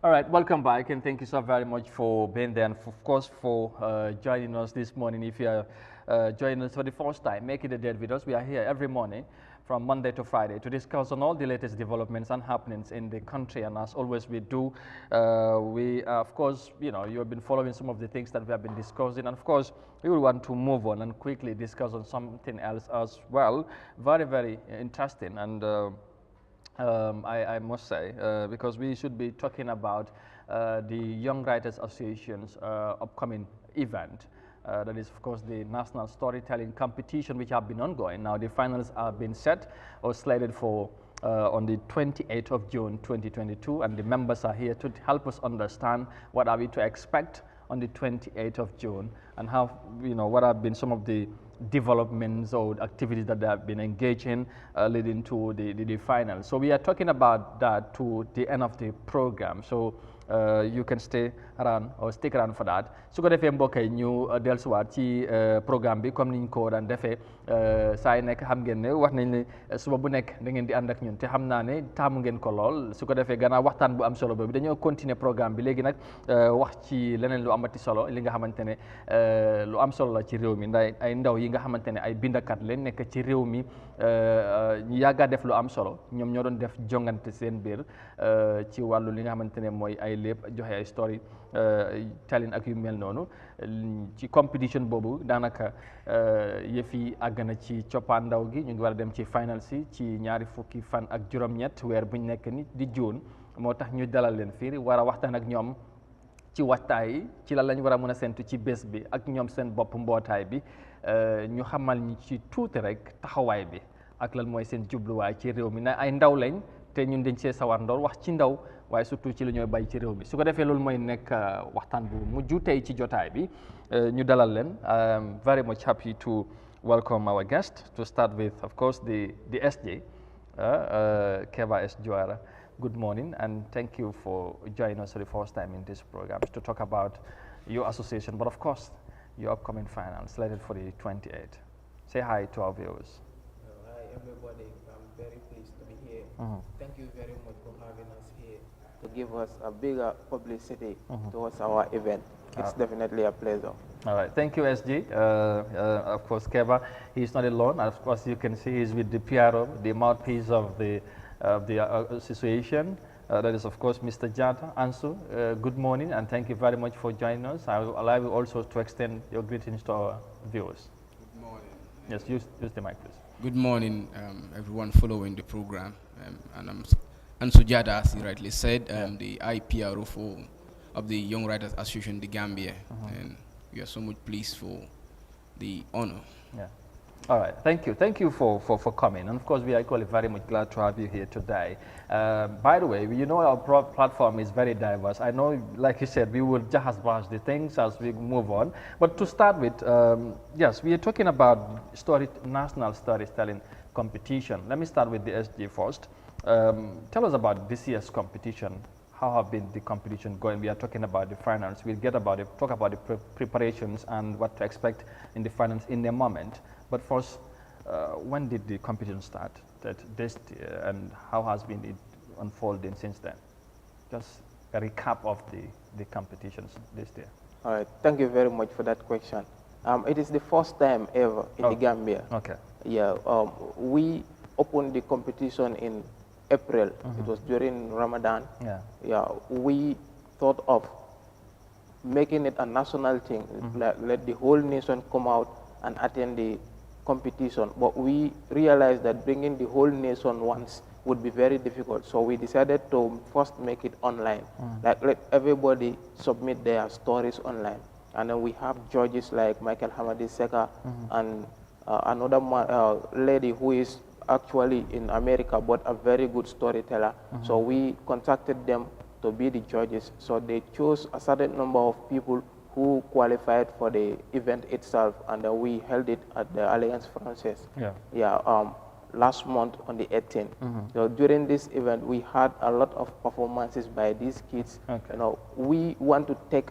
All right, welcome back, and thank you so very much for being there, and of course for joining us this morning. If you are joining us for the first time, make it a date with us. We are here every morning from Monday to Friday to discuss on all the latest developments and happenings in the country. And as always we do, of course, you know, you have been following some of the things that we have been discussing, and of course we will want to move on and quickly discuss on something else as well. Very, very interesting, and I must say, because we should be talking about the Young Writers Association's upcoming event. That is, of course, the National Storytelling Competition, which have been ongoing. Now, the finals have been set or slated for on the 28th of June 2022, and the members are here to help us understand what are we to expect on the 28th of June, and how, you know, what have been some of the developments or activities that they have been engaged in leading to the final. So we are talking about that to the end of the program. So you can stay around or stick around for that. su ko defee mbokk yi ñu dellusiwaat ci programme bi comme niñ ko daan defee saa yu nekk xam ngeen ne wax nañ ne suba bu nekk da ngeen di ànd ak ñun te xam naa ne taamu ngeen ko lool. Su ko defee gannaaw waxtaan bu am solo boobu dañoo continuer programme bi léegi nag wax ci leneen lu amati solo li nga xamante ne lu am solo la ci réew mi ndax ay ndaw yi nga xamante ne ay bindakat leen nekk ci réew mi ñu yàgga def lu am solo. Ñoom ñoo doon def jongante seen biir ci wàllu li nga xamante ne mooy ay lépp joxe ay story telling ak yu mel noonu. Ci competition boobu daanaka yëf yi àgg na ci coppaandaw gi. Ñu ngi war a dem ci final si ci ñaari fukki fan ak juróom-ñett weer buñ nekk ni di June. Moo tax ñu dalal leen fii war a waxtaan ak ñoom ci waxtaay yi ci lan lañ war a mën a séntu ci bés bi ak ñoom seen bopp mbootaay bi. Ñu xamal ñi ci tuuti rek taxawaay bi ak lan mooy seen jubluwaay ci réew mi na ay ndaw lañ te ñun dañ see sawar ndoor wax ci ndaw waaye surtout ci la ñooy bay ci réew mi. Su ko defee loolu mooy nekk waxtaan bu mujj tey ci jotaay bi ñu dalal leen. I'm very much happy to welcome our guest. To start with, of course, the SJ, Keba S. Joara. Good morning, and thank you for joining us for the first time in this program to talk about your association, but of course your upcoming final slated for the 28th. Say hi to our viewers. Hi everybody, I'm very pleased to be here. Thank you very much for having us here to give us a bigger publicity towards our event. It's definitely a pleasure. All right, thank you, SG. Of course, Keba, he's not alone. Of course, you can see he's with the PRO, the mouthpiece of the association. That is, of course, Mr. Jata Ansu. Good morning, and thank you very much for joining us. I will allow you also to extend your greetings to our viewers. Good morning. Yes, use the mic, please. Good morning, everyone following the program. And I'm Ansu Jata, as you rightly said, the IPRO of the Young Writers Association, the Gambia. And we are so much pleased for the honor. Yeah. All right, thank you. Thank you for coming. And of course, we are equally very much glad to have you here today. By the way, you know our platform is very diverse. I know, like you said, we will just bash the things as we move on. But to start with, yes, we are talking about national storytelling competition. Let me start with the SG first. Tell us about this year's competition. How have been the competition going? We are talking about the finals. We'll talk about the preparations and what to expect in the finals in a moment. But first, when did the competition start this year, and how has been it unfolding since then? Just a recap of the competitions this year. All right, thank you very much for that question. It is the first time ever in the Gambia. Okay. Yeah, we opened the competition in April. It was during Ramadan. Yeah. Yeah, we thought of making it a national thing, let the whole nation come out and attend the competition, but we realized that bringing the whole nation once would be very difficult. So we decided to first make it online, like let everybody submit their stories online. And then we have judges like Michael Hamadi Seka and another lady who is actually in America but a very good storyteller. So we contacted them to be the judges. So they chose a certain number of people who qualified for the event itself, and we held it at the Alliance Française. Last month on the 18th. So during this event, we had a lot of performances by these kids. You know, we want to take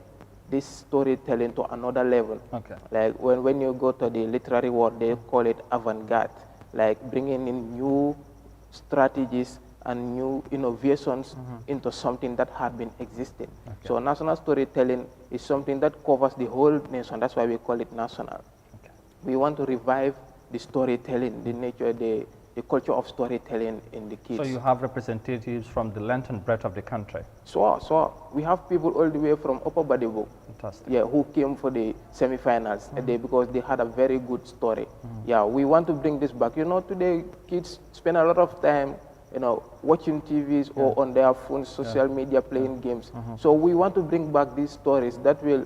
this storytelling to another level. Like when you go to the literary world, they call it avant-garde, like bringing in new strategies and new innovations into something that had been existing. So national storytelling is something that covers the whole nation. That's why we call it national. We want to revive the storytelling, the nature, the culture of storytelling in the kids. So you have representatives from the length and breadth of the country? So we have people all the way from Upper Badibu, who came for the semi-finals because they had a very good story. Yeah, we want to bring this back. Today kids spend a lot of time watching TVs or on their phones, social media, playing games. So we want to bring back these stories that will,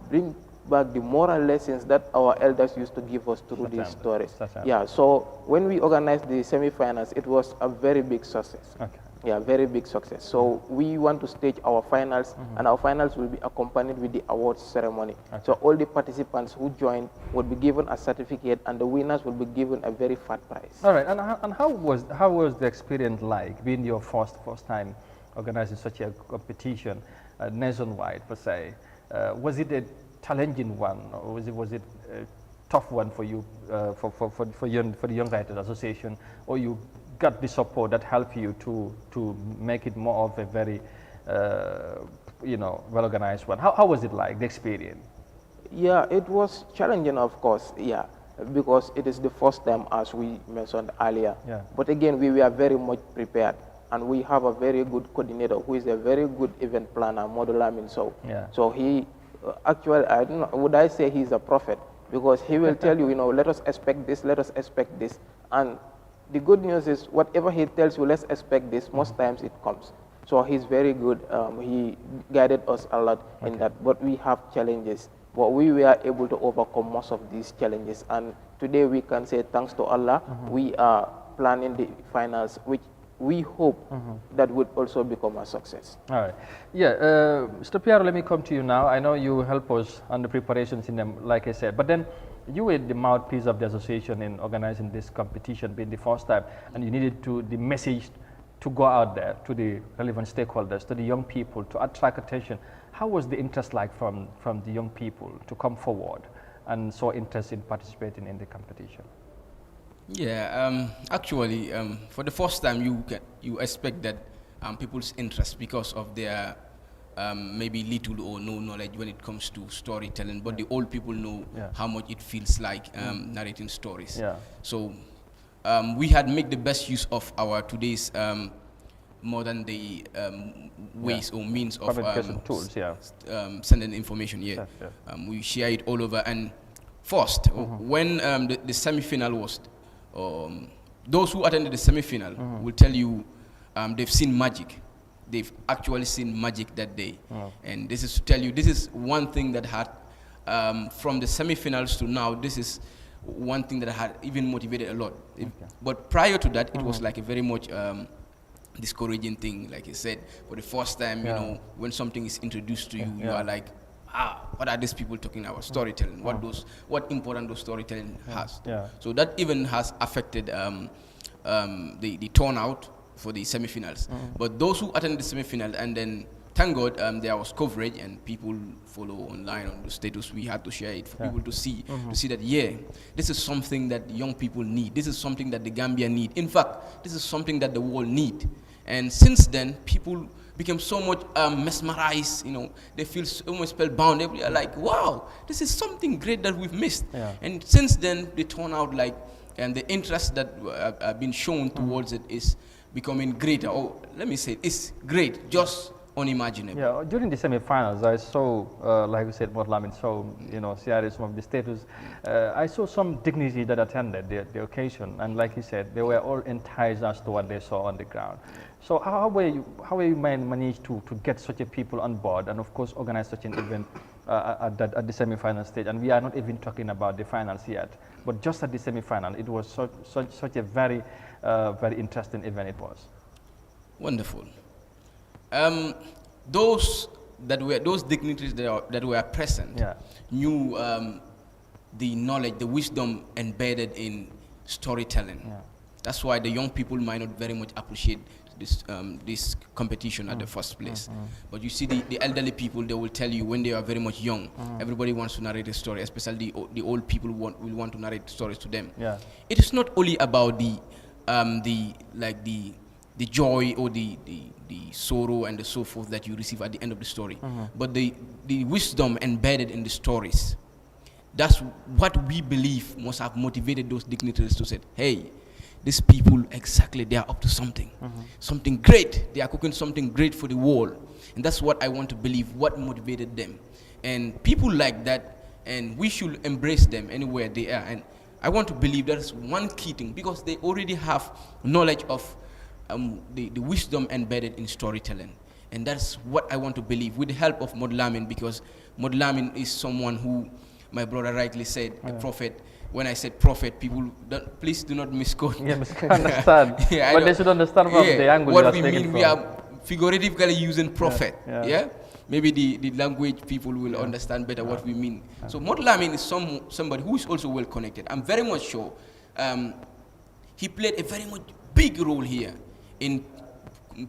bring back the moral lessons that our elders used to give us through these stories. Yeah, so when we organized the semi-finals, it was a very big success. Yeah, very big success. So we want to stage our finals, and our finals will be accompanied with the awards ceremony. So all the participants who joined would be given a certificate, and the winners will be given a very fat prize. All right, and how was the experience like, being your first time organizing such a competition nationwide per se? Was it a challenging one, or was it a tough one for you, for the Young Writers Association, or you got the support that helped you to make it more of a very well organized one? How was it like, the experience? Yeah, it was challenging, of course. Yeah, because it is the first time, as we mentioned earlier. Yeah. But again, we were very much prepared, and we have a very good coordinator who is a very good event planner, Modulamin. So he. Actually, I don't know, would I say he's a prophet? Because he will tell you, let us expect this, let us expect this. And the good news is, whatever he tells you, let's expect this, most times it comes. So he's very good. He guided us a lot in that. But we have challenges. But we were able to overcome most of these challenges. And today we can say, thanks to Allah, we are planning the finals, which we hope that would also become a success. All right. Yeah, Mr. Piero, let me come to you now. I know you help us on the preparations in them, like I said, but then you were the mouthpiece of the association in organizing this competition, being the first time, and you needed the message to go out there to the relevant stakeholders, to the young people, to attract attention. How was the interest like from the young people to come forward and show interest in participating in the competition? Yeah, actually, for the first time, you expect that people's interest because of their maybe little or no knowledge when it comes to storytelling, but the old people know how much it feels like narrating stories. So we had made the best use of our today's modern day ways or means of tools, sending information. We share it all over. And first, when the semi-final was, those who attended the semi-final will tell you they've seen magic. They've actually seen magic that day. And this is to tell you, this is one thing that had, from the semi-finals to now, this is one thing that had even motivated a lot. But prior to that, it was like a very much discouraging thing, like you said. For the first time, you know, when something is introduced to you, you are like, what are these people talking about? Storytelling. What important those storytelling has. So that even has affected the turnout for the semi-finals. But those who attended the semi-final, and then thank God there was coverage and people follow online on the status. We had to share it for people to see that this is something that young people need. This is something that the Gambia need. In fact, this is something that the world need. And since then, people became so much mesmerized, you know, they feel so much spellbound. They are like, wow, this is something great that we've missed. And since then, they turn out like, and the interest that have been shown towards it is becoming greater. Oh, let me say, it's great, just unimaginable. Yeah, during the semi-finals, I saw, like you said, Morlamin, so, you know, CRA, some of the status. I saw some dignity that attended the occasion, and like you said, they were all enticed as to what they saw on the ground. So how were you managed to get such a people on board, and of course organize such an event at the semi-final stage? And we are not even talking about the finals yet, but just at the semi-final, it was such a very interesting event. It was wonderful. Those dignitaries that were present knew the knowledge, the wisdom embedded in storytelling. That's why the young people might not very much appreciate this competition at the first place. But you see the elderly people, they will tell you when they are very much young, everybody wants to narrate a story, especially the old people will want to narrate stories to them. It is not only about the joy or the sorrow and the so forth that you receive at the end of the story, but the wisdom embedded in the stories. That's what we believe must have motivated those dignitaries to say, hey, these people, exactly, they are up to something. Something great. They are cooking something great for the world. And that's what I want to believe, what motivated them. And people like that, and we should embrace them anywhere they are. And I want to believe that's one key thing, because they already have knowledge of the wisdom embedded in storytelling. And that's what I want to believe, with the help of Mod Lamin, because Mod Lamin is someone who, my brother rightly said, a prophet. When I said prophet, people please do not misquote. Yeah, misunderstand. But they should understand from the angle what we mean. We are figuratively using prophet. Yeah. Maybe the language people will understand better what we mean. So Mod Lamin is somebody who is also well connected. I'm very much sure he played a very much big role here in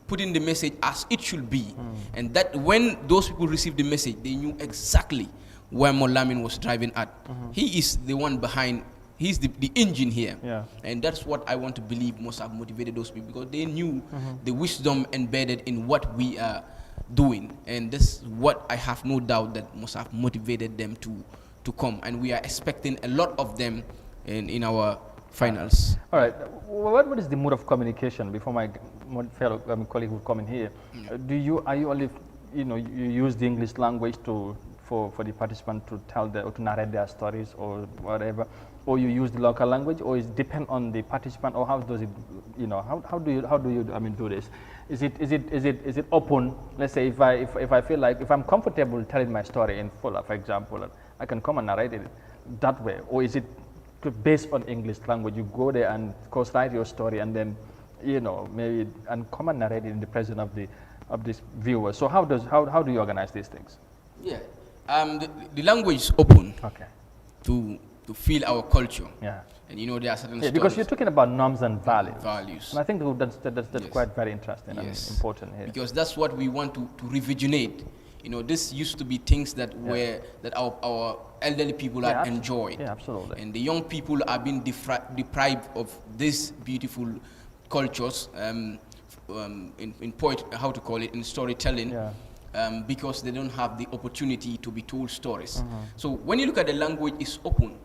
putting the message as it should be, and that when those people received the message, they knew exactly where Mod Lamin was driving at. He is the one behind, he's the engine here. And that's what I want to believe must have motivated those people, because they knew the wisdom embedded in what we are doing. And this is what I have no doubt that must have motivated them to come. And we are expecting a lot of them in our finals. All right. What is the mode of communication before my fellow colleague will come in here? Are you only, you use the English language for the participant to tell or to narrate their stories or whatever, or you use the local language, or it depend on the participant, or how does it, how do you do this? Is it open? Let's say if I feel like, if I'm comfortable telling my story in full, for example, I can come and narrate it that way, or is it based on English language? You go there and write your story, and then maybe and come and narrate it in the presence of this viewer. So how do you organize these things? Yeah. The language is open to feel our culture. Yeah. And there are certain stories. Because you're talking about norms and values. And I think that's quite very interesting and important here. Because that's what we want to rejuvenate. This used to be things that our elderly people had enjoyed. Yeah, absolutely. And the young people are being deprived of these beautiful cultures, in in storytelling. Yeah. Because they don't have the opportunity to be told stories. So when you look at the language, it's open.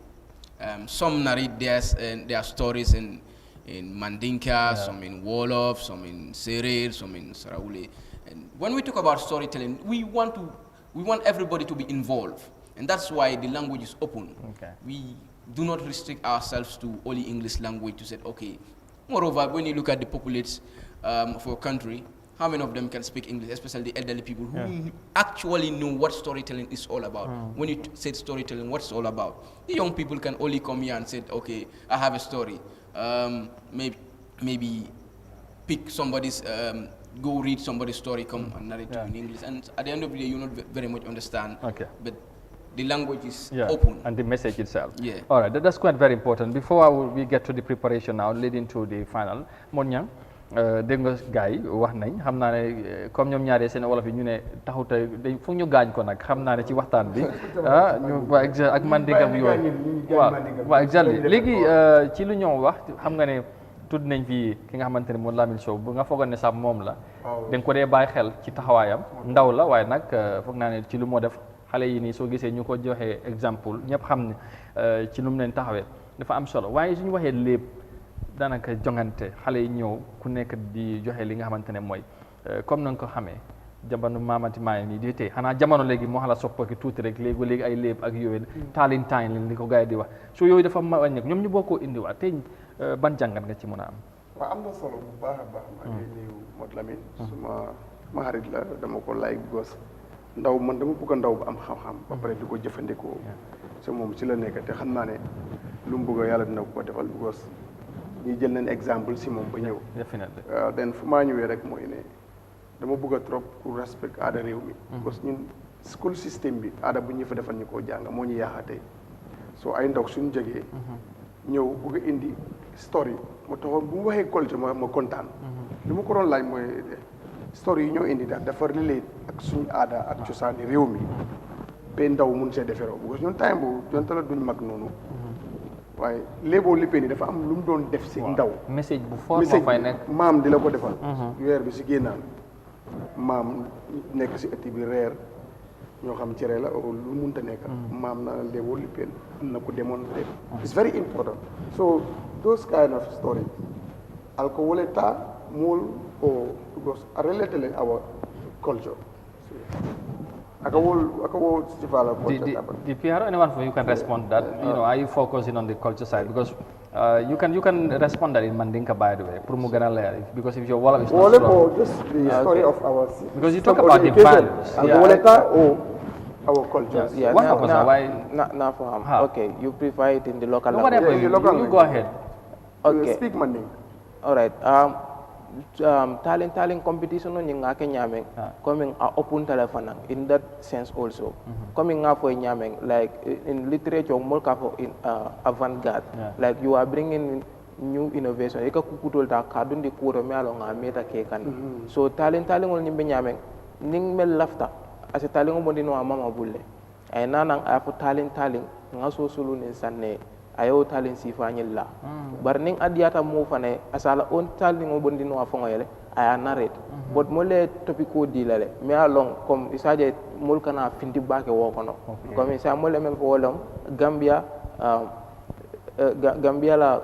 Some narrate their stories in Mandinka, some in Wolof, some in Serer, some in Saraule. And when we talk about storytelling, we want everybody to be involved, and that's why the language is open. We do not restrict ourselves to only English language to say, okay. Moreover, when you look at the populace of our country, how many of them can speak English, especially the elderly people who actually know what storytelling is all about? When you said storytelling, what's all about? The young people can only come here and say, okay, I have a story. Maybe pick somebody's, go read somebody's story, come and narrate it in English. And at the end of the day, you not very much understand. But the language is open. And the message itself. Yeah. All right, that's quite very important. Before we get to the preparation now, leading to the final, Monyang, dégg nga gars yi wax nañ xam naa ne comme ñoom ñaaree seen wolof yi ñu ne taxut a dañ foog ñu gaañ ko nag xam naa ne ci waxtaan bi ñu ak Mandinka bi yooyu waaw exactly léegi ci lu ñoo wax xam nga ne tudd nañ fi ki nga xamante ne moom Lamin Sow bu nga foogoon ne sax moom la da nga ko dee bàyyi xel ci taxawaayam ndaw la waaye nag foog naa ne ci lu moo def xale yi nii soo gisee ñu ko joxee exemple ñëpp xam ne ci lu mu leen taxawee dafa am solo waaye suñu waxee lépp daanaka jongante xale yi ñëw ku nekk di joxe li nga xamante ne mooy comme na nga ko xamee jamono maamati maaye nii di tey xanaa jamono léegi moo xala soppaki tuuti rek léegi ay léeb ak yooyu taalin leen li ko gars yi di wax so yooyu dafa wàññeeku ñoom ñu bokkoo indiwaat tey ban jàngat nga ci mën a am. waaw am na solo bu baax a baax. maa ngi nuyu Modou Lamine. suma xarit la dama ko like gos ndaw man dama bëgg ndaw bu am xam-xam. ba pare di ko jëfandikoo. so moom ci la nekk te xam naa ne lu mu bëgg yàlla dina ko defal gos. ñu jël nañ exemple si moom ba ñëw. den fu maa ñëwee rek mooy ne dama bëgg a trop pour respect aada réew mi. parce que ñun school système bi aada bu ñu fa defal ñu koo jàng moo ñu yaaxatee soo ay ndaw suñu jógee. ñëw bëgg a indi story mu taxoon bu mu waxee culture ma kontaan. li ma ko doon laaj mooy story yi ñoo indi daal dafa relate ak suñu aada ak cosaani réew mi ba ndaw mun see deferoo parce que ñun time boobu donte la duñ mag noonu. waaye léeboo lippee ni dafa am lu mu doon def si ndaw message bu fort moo fay nekk maam di la ko defal weer bi si génnaan maam nekk si ëtt bi reer ñoo xam cere la o lu munta nekk maam na léeboo lippeen am na ku démontré it's very important so those kind of stories alko woleta mul o because a related our culture the PR, anyone for you can respond that. You know, are you focusing on the culture side? Because you can respond that in Mandinka, by the way. Because if your wallet is not strong, just the story of our because you talk about the values. Our culture. Okay, you prefer it in the local language. Whatever, you go ahead. Okay. Speak Mandinka. All right. Talent competition no nyinga ke nyameng coming open telephone in that sense also coming up for nyameng like in literature more for in avant-garde like you are bringing new innovation eka kukutol ta kadundi kuro me alonga meta ke kan so talent ol nyimbe nyameng ning mel lafta as talent mo dino mama bulle ay nanang afu talent nga so sulu ni sanne ayo talent sifanyilla bar ning adiyata mo fane asala on talent ngo bondino afongo yele aya narrate but mo le topico dilale me along comme isaje mol kana findi bake wokono comme isa mo le men ko wolom Gambia Gambia la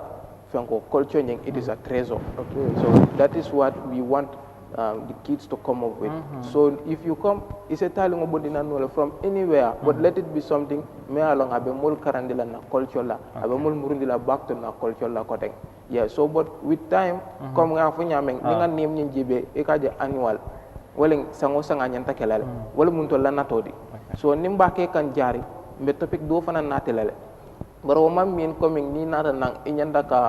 fanko culture nying it is a treasure so that is what we want the kids to come up with so if you come is a talent bondina no from anywhere but let it be something me along abe mol karandila na culture la abe mol murundila back to na culture la koteng so but with time comme nga fu nyameng ni nga nim nyi jibe e kaje annual wala sango sanga nyanta kelale wala mun to la natodi so nimba ke kan jari mbe topic do fana natelale baro mam min coming ni nata nang inyanda ka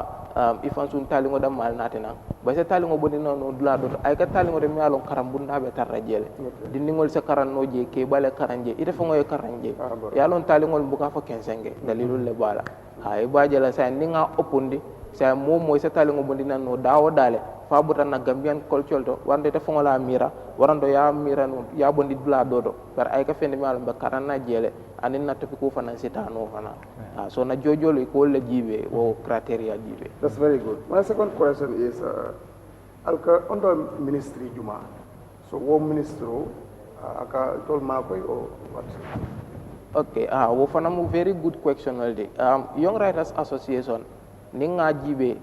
ifan sun talingo da mal natina ba se talingo bodina no dula do ay ka talingo de mi alon karambunda be tarrajele dindingol se karanno je ke bale karanje ite fongo e karanje ya lon talingol buka fa kensenge dalilul le bala hay bajela sa ninga opondi sa momo se talingo bodina no dawo dale fa butan na Gambian culture to wande te fongo la mira warando ya mira no ya bondi dula do par ay ka fende mi alon be karanna jele anin na topico fana sitano fana so na jojolo ko le jibe o criteria jibe. That's very good. My second question is alka under ministry juma so wo ministro aka tol makoy or what? Okay, wo fana mu very good question already. Young Writers Association ninga jibe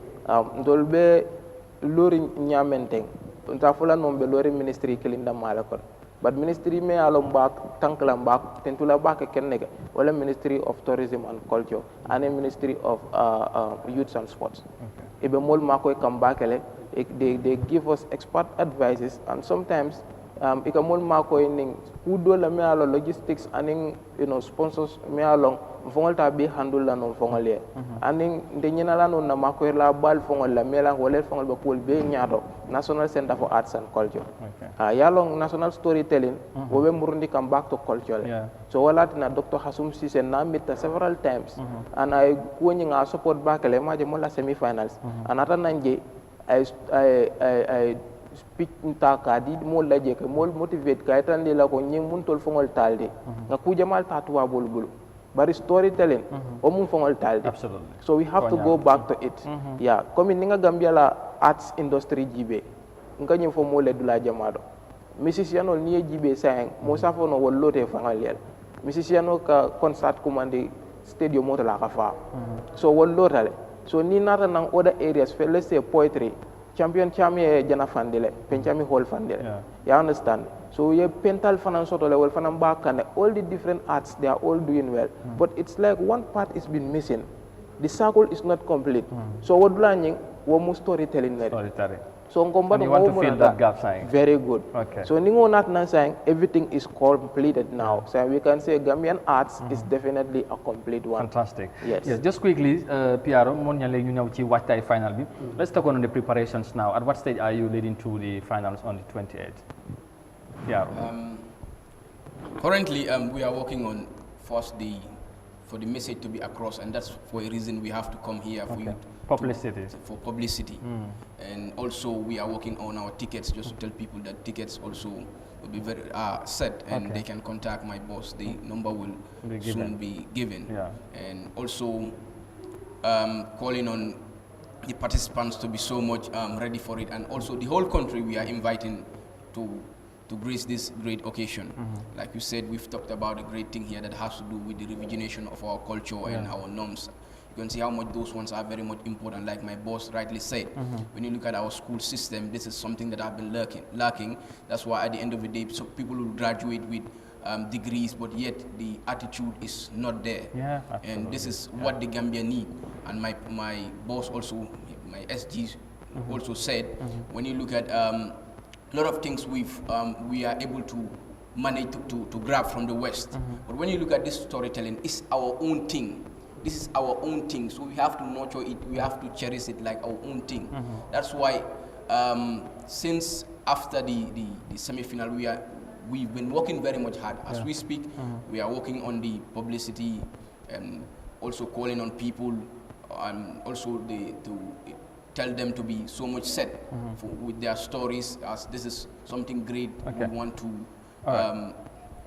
ndolbe lori nyamenteng unta fula nombe lori ministry kelinda malakon but ministry me alom bak tanklam bak tentula bak kennega wala ministry of tourism and culture and ministry of youth and sports ibe mol makoy kam bakele they give us expert advices and sometimes ikamol makoy ning kudo la me alo logistics and sponsors me along fongol ta be handle la non fongol ye aning de nyina la non na makoy la bal fongol la mela wala fongol ba pol be nyaado National Center for Arts and Culture yalong national storytelling wo be murundi come back to culture so wala tina Dr. Hasum Cisse na meet several times and I ko nga support bakale ma je mo la semi-finals anata nanje I speak nta ka di mo laje ke mo motivate ka tan la ko nyim mun tol fongol talde nga ku jamal tatuwa bol bari storytelling o mun fongol talde absolutely so we have to go back to it comme ni nga Gambia la arts industry jibe nga nyim fo mo le dula jamado musician ol ni jibe sayang mo safo no wollote fangal yel musician ka concert commande stadium mo la ka fa so wollotale so ni nata nang other areas for let's say poetry champion chami jana fandile penchami hall fandile you understand so ye pental fanan soto level fanan bakane all the different arts they are all doing well but it's like one part is been missing the circle is not complete so what learning wo mu storytelling so and you want to fill that gap saying very good so ningo nat nan saying everything is completed now so we can say Gambian arts is definitely a complete one. Fantastic. Yes just quickly Piaro mon ñale ñu ñew ci wattay final bi let's talk on the preparations now. At what stage are you leading to the finals on the 28th? Piaro. Currently we are working on first for the message to be across, and that's for a reason we have to come here for you for publicity. And also we are working on our tickets just to tell people that tickets also will be very set, and they can contact my boss. The number will soon be given. And also calling on the participants to be so much ready for it, and also the whole country we are inviting to grace this great occasion. Like you said, we've talked about a great thing here that has to do with the revisionation of our culture and our norms. You can see how much those ones are very much important. Like my boss rightly said, when you look at our school system, this is something that I've been lacking. That's why at the end of the day, so people will graduate with degrees, but yet the attitude is not there. Yeah, absolutely. And this is what the Gambia need. And my boss also, my SG also said, when you look at a lot of things we are able to manage to grab from the West. But when you look at this storytelling, it's our own thing. This is our own thing, so we have to nurture it, we have to cherish it like our own thing. That's why since after the semi-final, we've been working very much hard. As we speak, we are working on the publicity and also calling on people and also to tell them to be so much set with their stories, as this is something great we want to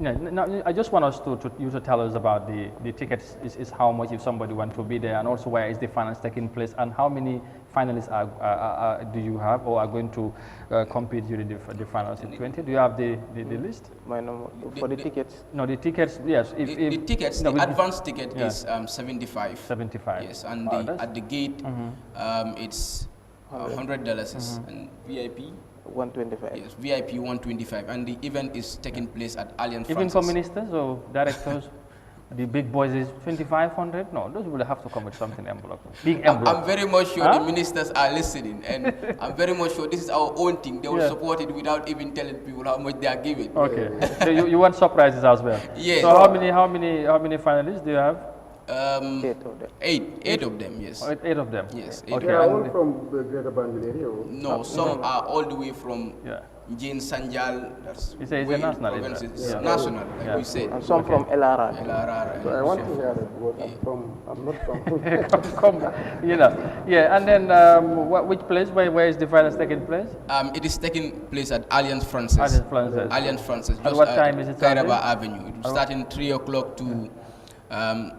now, I just want us you to tell us about the tickets, is how much if somebody wants to be there, and also where is the finals taking place, and how many finalists do you have or are going to compete during the finals in 20? Do you have the list? My number for the tickets? No, the tickets, yes. The tickets, the advance ticket is 75. 75. Yes, and at the gate, it's $100, and VIP 125. Yes, VIP 125, and the event is taking place at Allianz Even Francis. for ministers or directors, the big boys is 2,500. No, those will have to come with something envelope. Big envelope. I'm very much sure the ministers are listening, and I'm very much sure this is our own thing. They will support it without even telling people how much they are giving. Okay, so you want surprises as well. Yes. So how many finalists do you have? 8 of them. Eight of them, yes. 8 of them. Yes. Okay. They are all from the Greater Banjul area? No, some are all the way from Jane Sanjal. That's it's a national event. It's national, like we said. And some from LRR. So I want to hear it because I'm not from. And then which place? Where is the finals taking place? It is taking place at Allianz Francis. Allianz Francis. At what time is it starting? Kairaba Avenue. It will start in 3 o'clock to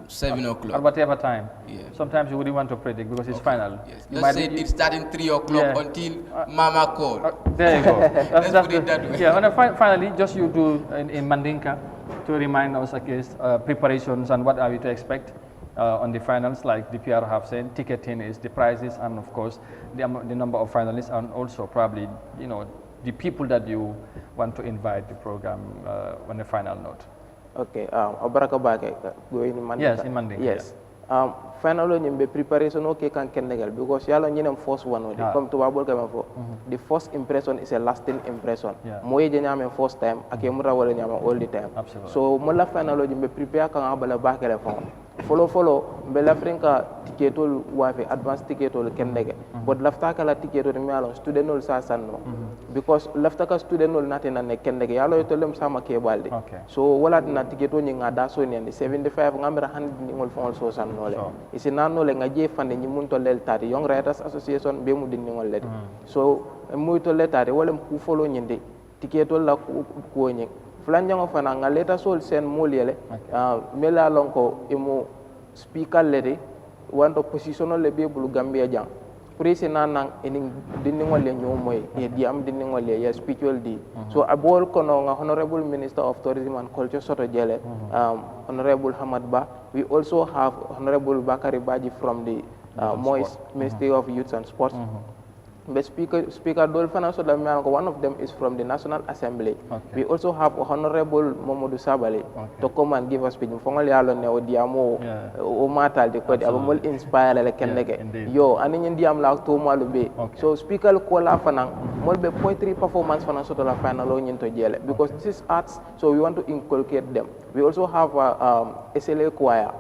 7 o'clock. At whatever time. Yeah. Sometimes you wouldn't want to predict because it's final. Yes. Let's say it's starting 3 o'clock until Mama called. There you go. Let's put it that way. Yeah. And finally, just you do in Mandinka to remind us against preparations and what are we to expect on the finals. Like the PR have said, ticketing is the prizes, and of course the number of finalists, and also probably the people that you want to invite the program on the final note. Okay, Obaraka Bake, going in Mandinka. Yes, in Mandinka. Yes. Finally, you preparation okay can because yalo nyinem first one come to Babol kama fo. The first impression is a lasting impression. Moye nyame first time, akemura wala nyama all the time. Absolutely. So mola finally you prepare kan abala bakele fo. Follow mbela frinka ticketol wafe advance ticketol kendege. But lafta kala ticketol mi alon student ol sa sanno. Because lafta ka student ol natina ne kendege yalo yotolem sama ke balde. So wala na ticketol nyinga daso ni 75 ngamira 100 ngol fon so sanno le. Isi nanno le ngaje fande nyi mun to lel tati Young Writers Association be mu dinni ngol ledi. So muy to letati wala ku follow nyinde ticketol la ko nyi flanjango fana nga leta sol sen moliele mela lonko imu speaker lede wanto positional le be bulu Gambia jang presi nanang ening dinni ngol le nyomoy e diam dinni ngol le ya spiritual di so abol kono nga Honorable Minister of Tourism and Culture Soto Jele Honorable Hamad Ba. We also have Honorable Bakari Baji from the MOIS Ministry of Youth and Sports. But Speaker Dolfana Sodamianko, one of them is from the National Assembly. We also have Honorable Momodu Sabali to come and give us speech. Fongali alo ne odiamo o matal de ko abamol inspire le kendeke. Yo ani ndiam la to malube. So Speaker kola fanang mol be poetry performance fana soto la final o nyinto jele because this is arts, so we want to inculcate them. We also have SLA choir.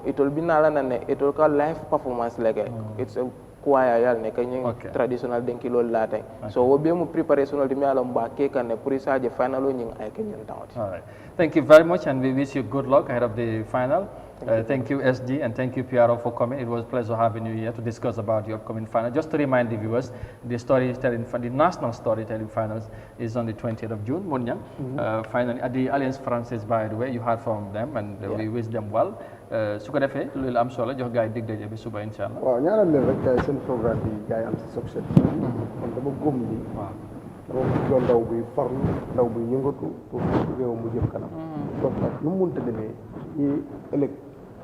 It will be it will call live performance like it's a choir yal ne kany traditional denki lol latay so wo be mu preparation di mi alom ba ke kan ne pour isaje final o nying ay kenyen tawti. All right, Thank you very much, and we wish you good luck ahead of the final. Thank you, SG, and thank you, PRO, for coming. It was a pleasure having you here to discuss about the upcoming final. Just to remind the viewers, the National Storytelling Finals is on the 20th of June, Munyang. Finally, at the Alliance Francaise, by the way, you heard from them, and we wish them well. Su ko defee loolu am solo jox gars yi dig daje bi suba incha allah. waaw ñaanal leen rek gars yi seen programme bi gars yi am si succès. kon dama gëm ni. waaw dama bëgg ndaw bi farlu ndaw bi yëngatu pour réew mu jëm kanam. donc nag nu mu mënta demee ñii ëllëg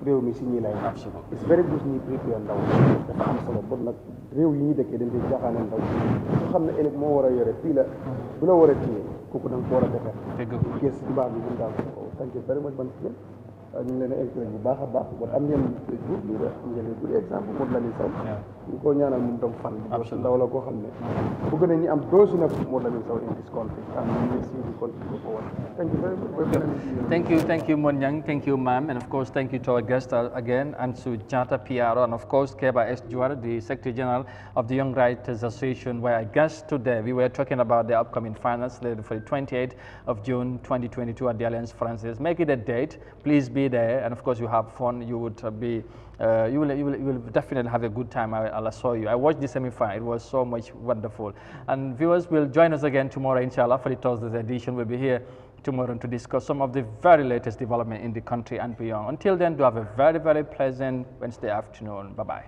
réew mi si ñii lay. absolument it's very good ñuy préparé ndaw dafa am solo bon nag réew yi ñuy dëkkee dañ koy jaaxaane ndaw nga xam ne ëllëg moo war a yore fii la bu la war a téye kooku da nga ko war a defar. dëgg la gis xibaar bi ñu daal ko thank you very much man ñu ngi leen a encouragé bu baax a baax bon am ngeen good leader am ngeen good exemple Modou Lamine Sow ñu ko ñaanal moom tam fan ndaw la koo xam ne bëgg na ñu am doosi nag Modou Lamine Sow in this country and we will see the country go forward. Thank you very much. Thank you Monyang, thank you ma'am, and of course thank you to our guest again, Ansu Jata PRO, and of course Keba S. Juara, the Secretary General of the Young Writers Association, where I guest today we were talking about the upcoming finals slated for the 28th of June 2022 at the Alliance Francaise. Make it a date, please be there, and of course you have fun. You would be you will definitely have a good time. I'll assure you. I watched the semi-final. It was so much wonderful. And viewers will join us again tomorrow, inshallah, for the Thursday's edition. We'll be here tomorrow to discuss some of the very latest development in the country and beyond. Until then, do have a very, very pleasant Wednesday afternoon. Bye-bye.